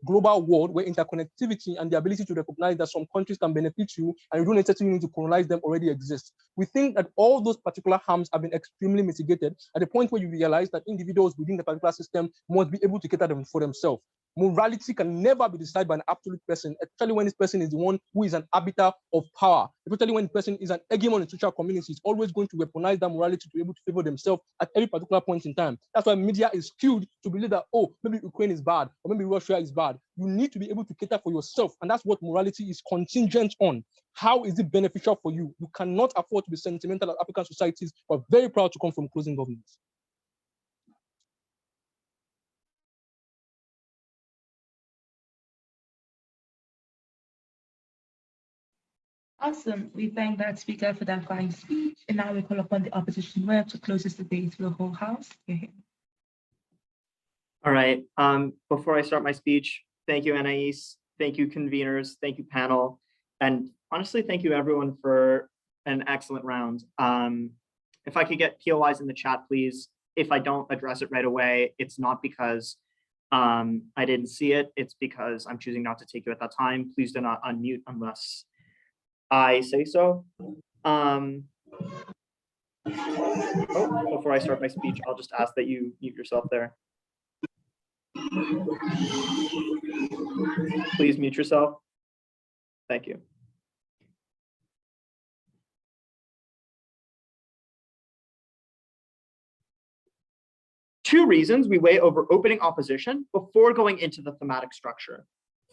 global world where interconnectivity and the ability to recognize that some countries can benefit you and you don't necessarily need to colonize them already exists. We think that all those particular harms have been extremely mitigated at the point where you realize that individuals within the particular system must be able to cater them for themselves. Morality can never be decided by an absolute person, especially when this person is the one who is an arbiter of power. Especially when the person is an hegemon in social community, is always going to weaponize that morality to be able to favor themselves at every particular point in time. That's why media is skewed to believe that, oh, maybe Ukraine is bad, or maybe Russia is bad. You need to be able to cater for yourself, and that's what morality is contingent on. How is it beneficial for you? You cannot afford to be sentimental as African societies, but very proud to come from closing governments. Awesome. We thank that speaker for that fine speech. And now we call upon the opposition rep to close this debate for the whole House. All right. Before I start my speech, thank you, Anais. Thank you, conveners. Thank you, panel. And honestly, thank you, everyone, for an excellent round. If I could get POIs in the chat, please. If I don't address it right away, it's not because I didn't see it. It's because I'm choosing not to take you at that time. Please do not unmute unless I say so. Before I start my speech, I'll just ask that you mute yourself there. Please mute yourself. Thank you. Two reasons we weigh over opening opposition before going into the thematic structure.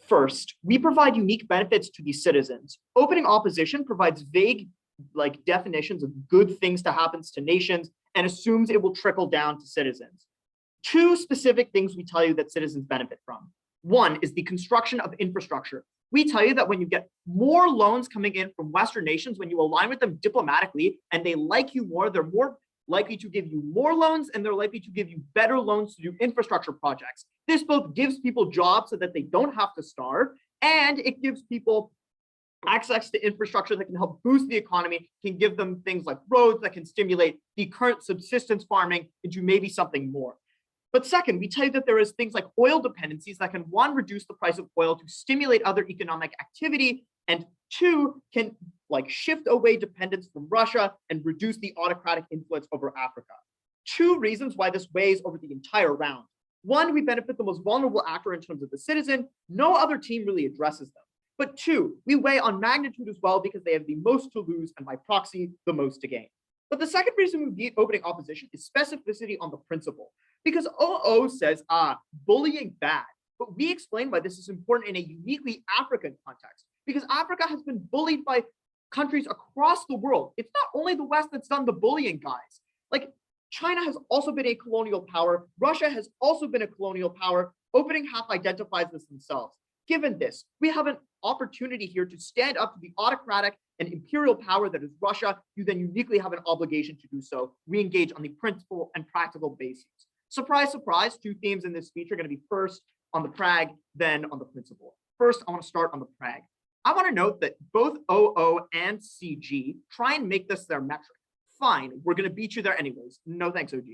First, we provide unique benefits to these citizens. Opening opposition provides vague definitions of good things to happen to nations and assumes it will trickle down to citizens. Two specific things we tell you that citizens benefit from. One is the construction of infrastructure. We tell you that when you get more loans coming in from Western nations, when you align with them diplomatically and they like you more, they're more likely to give you more loans and they're likely to give you better loans to do infrastructure projects. This both gives people jobs so that they don't have to starve, and it gives people access to infrastructure that can help boost the economy, can give them things like roads that can stimulate the current subsistence farming into maybe something more. But second, we tell you that there is things like oil dependencies that can, one, reduce the price of oil to stimulate other economic activity, and two, can like shift away dependence from Russia and reduce the autocratic influence over Africa. Two reasons why this weighs over the entire round. One, we benefit the most vulnerable actor in terms of the citizen. No other team really addresses them. But two, we weigh on magnitude as well because they have the most to lose and by proxy, the most to gain. But the second reason we beat opening opposition is specificity on the principle. Because OO says, bullying bad. But we explain why this is important in a uniquely African context. Because Africa has been bullied by countries across the world. It's not only the West that's done the bullying, guys. Like, China has also been a colonial power. Russia has also been a colonial power. Opening half identifies this themselves. Given this, we have an opportunity here to stand up to the autocratic and imperial power that is Russia. You then uniquely have an obligation to do so. We engage on the principle and practical basis. Surprise, surprise, two themes in this speech are going to be first on the prag, then on the principle. First, I want to start on the prag. I want to note that both OO and CG try and make this their metric. Fine, we're going to beat you there anyways. No thanks, OG.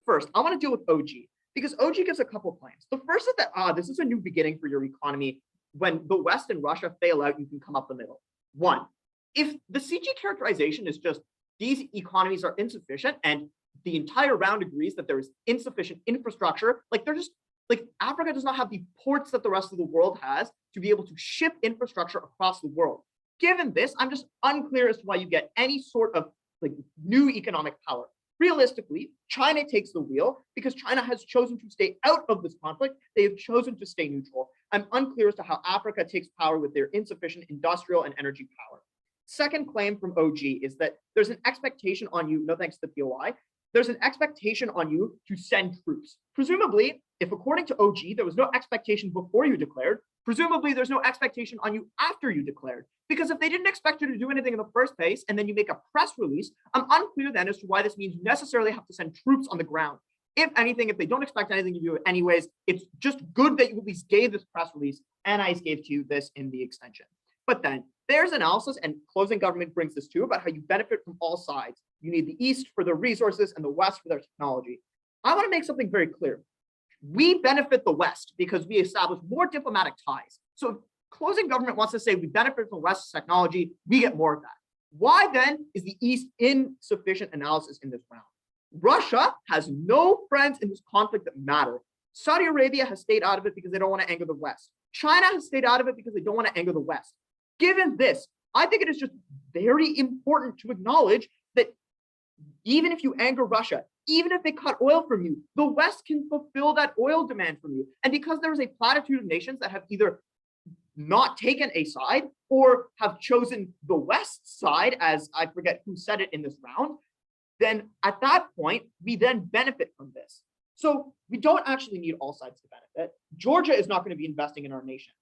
First, I want to deal with OG because OG gives a couple claims. The first is that this is a new beginning for your economy. When the West and Russia fail out, you can come up the middle. One, if the CG characterization is just these economies are insufficient and the entire round agrees that there is insufficient infrastructure, like they're just like Africa does not have the ports that the rest of the world has to be able to ship infrastructure across the world. Given this, I'm just unclear as to why you get any sort of like new economic power. Realistically, China takes the wheel because China has chosen to stay out of this conflict. They have chosen to stay neutral. I'm unclear as to how Africa takes power with their insufficient industrial and energy power. Second claim from OG is that there's an expectation on you, no thanks to the POI, there's an expectation on you to send troops. Presumably, if according to OG, there was no expectation before you declared, presumably there's no expectation on you after you declared. Because if they didn't expect you to do anything in the first place, and then you make a press release, I'm unclear then as to why this means you necessarily have to send troops on the ground. If anything, if they don't expect anything to do it anyways, it's just good that you at least gave this press release, and I gave to you this in the extension. But then there's analysis, and closing government brings this too, about how you benefit from all sides. You need the East for their resources and the West for their technology. I want to make something very clear. We benefit the West because we establish more diplomatic ties. So if closing government wants to say we benefit from West's technology, we get more of that. Why then is the East insufficient analysis in this round? Russia has no friends in this conflict that matter. Saudi Arabia has stayed out of it because they don't want to anger the West. China has stayed out of it because they don't want to anger the West. Given this, I think it is just very important to acknowledge that even if you anger Russia, even if they cut oil from you, the West can fulfill that oil demand from you. And because there is a platitude of nations that have either not taken a side or have chosen the West side, as I forget who said it in this round, then at that point, we then benefit from this. So we don't actually need all sides to benefit. Georgia is not going to be investing in our nation.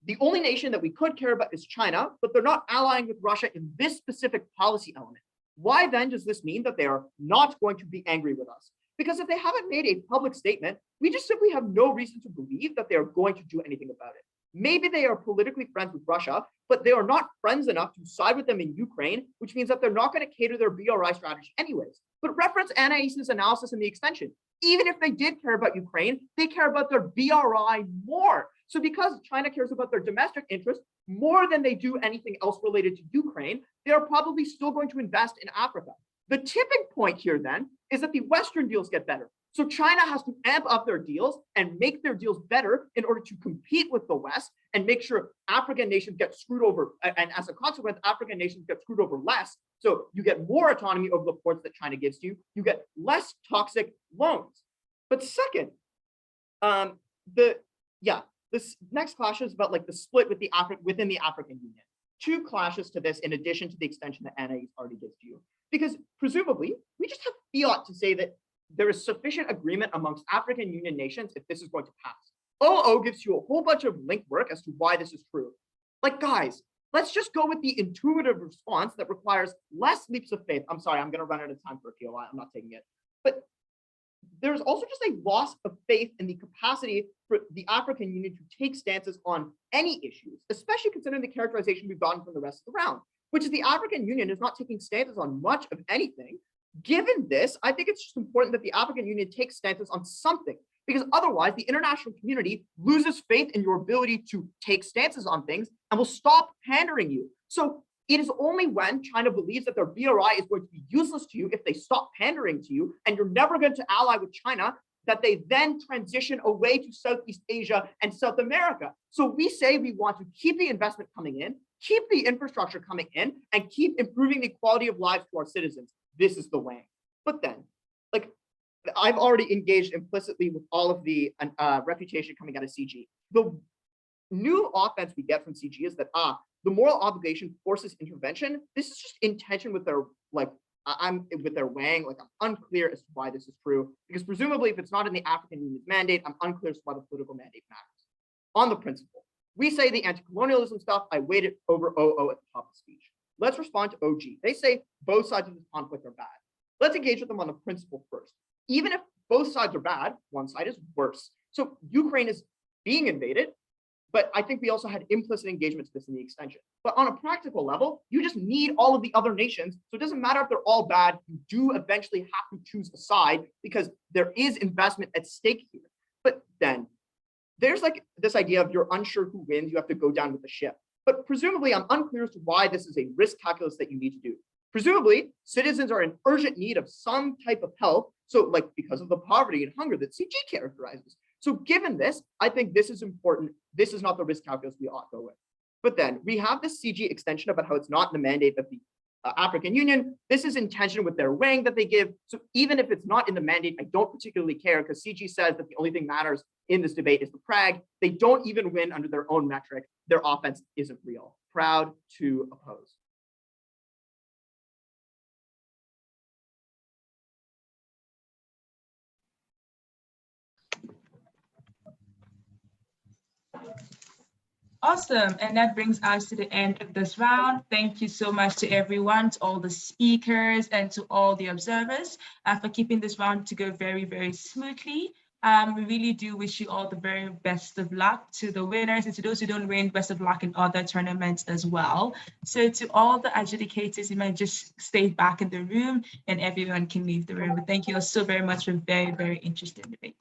The only nation that we could care about is China, but they're not allying with Russia in this specific policy element. Why then does this mean that they are not going to be angry with us? Because if they haven't made a public statement, we just simply have no reason to believe that they are going to do anything about it. Maybe they are politically friends with Russia, but they are not friends enough to side with them in Ukraine, which means that they're not going to cater their BRI strategy anyways. But reference Anais' analysis in the extension. Even if they did care about Ukraine, they care about their BRI more. So because China cares about their domestic interests more than they do anything else related to Ukraine, they are probably still going to invest in Africa. The tipping point here then is that the Western deals get better. So China has to amp up their deals and make their deals better in order to compete with the West and make sure African nations get screwed over. And as a consequence, African nations get screwed over less. So you get more autonomy over the ports that China gives to you. You get less toxic loans. But second, this next clash is about like the split with the within the African Union. Two clashes to this in addition to the extension that Anais already gives to you. Because presumably, we just have fiat to say that there is sufficient agreement amongst African Union nations if this is going to pass. OO gives you a whole bunch of link work as to why this is true. Like, guys, let's just go with the intuitive response that requires less leaps of faith. I'm sorry, I'm going to run out of time for a POI. I'm not taking it. But there's also just a loss of faith in the capacity for the African Union to take stances on any issues, especially considering the characterization we've gotten from the rest of the round, which is the African Union is not taking stances on much of anything. Given this, I think it's just important that the African Union takes stances on something, because otherwise the international community loses faith in your ability to take stances on things and will stop pandering you. So it is only when China believes that their BRI is going to be useless to you if they stop pandering to you and you're never going to ally with China that they then transition away to Southeast Asia and South America. So we say we want to keep the investment coming in, keep the infrastructure coming in, and keep improving the quality of lives to our citizens. This is the way. But then, like, I've already engaged implicitly with all of the reputation coming out of CG. The new offense we get from CG is that, the moral obligation forces intervention. This is just in tension with their, like, with their Wang. Like, I'm unclear as to why this is true, because presumably if it's not in the African Union's mandate, I'm unclear as to why the political mandate matters. On the principle, we say the anti-colonialism stuff, I weighted over OO at the top of the speech. Let's respond to OG. They say both sides of this conflict are bad. Let's engage with them on the principle first. Even if both sides are bad, one side is worse. So Ukraine is being invaded, but I think we also had implicit engagement to this in the extension. But on a practical level, you just need all of the other nations. So it doesn't matter if they're all bad, you do eventually have to choose a side because there is investment at stake here. But then there's like this idea of you're unsure who wins, you have to go down with the ship. But presumably I'm unclear as to why this is a risk calculus that you need to do. Presumably, citizens are in urgent need of some type of help. So like because of the poverty and hunger that CG characterizes. So given this, I think this is important. This is not the risk calculus we ought to go with. But then we have this CG extension about how it's not in the mandate of the African Union. This is in tension with their Wang that they give. So even if it's not in the mandate, I don't particularly care because CG says that the only thing matters in this debate is the Prague. They don't even win under their own metric. Their offense isn't real. Proud to oppose. Awesome, and that brings us to the end of this round. Thank you so much to everyone, to all the speakers and to all the observers for keeping this round to go very, very smoothly. We really do wish you all the very best of luck. To the winners and to those who don't win, best of luck in other tournaments as well. So to all the adjudicators, you might just stay back in the room and everyone can leave the room. But thank you all so very much for a very, very interesting debate.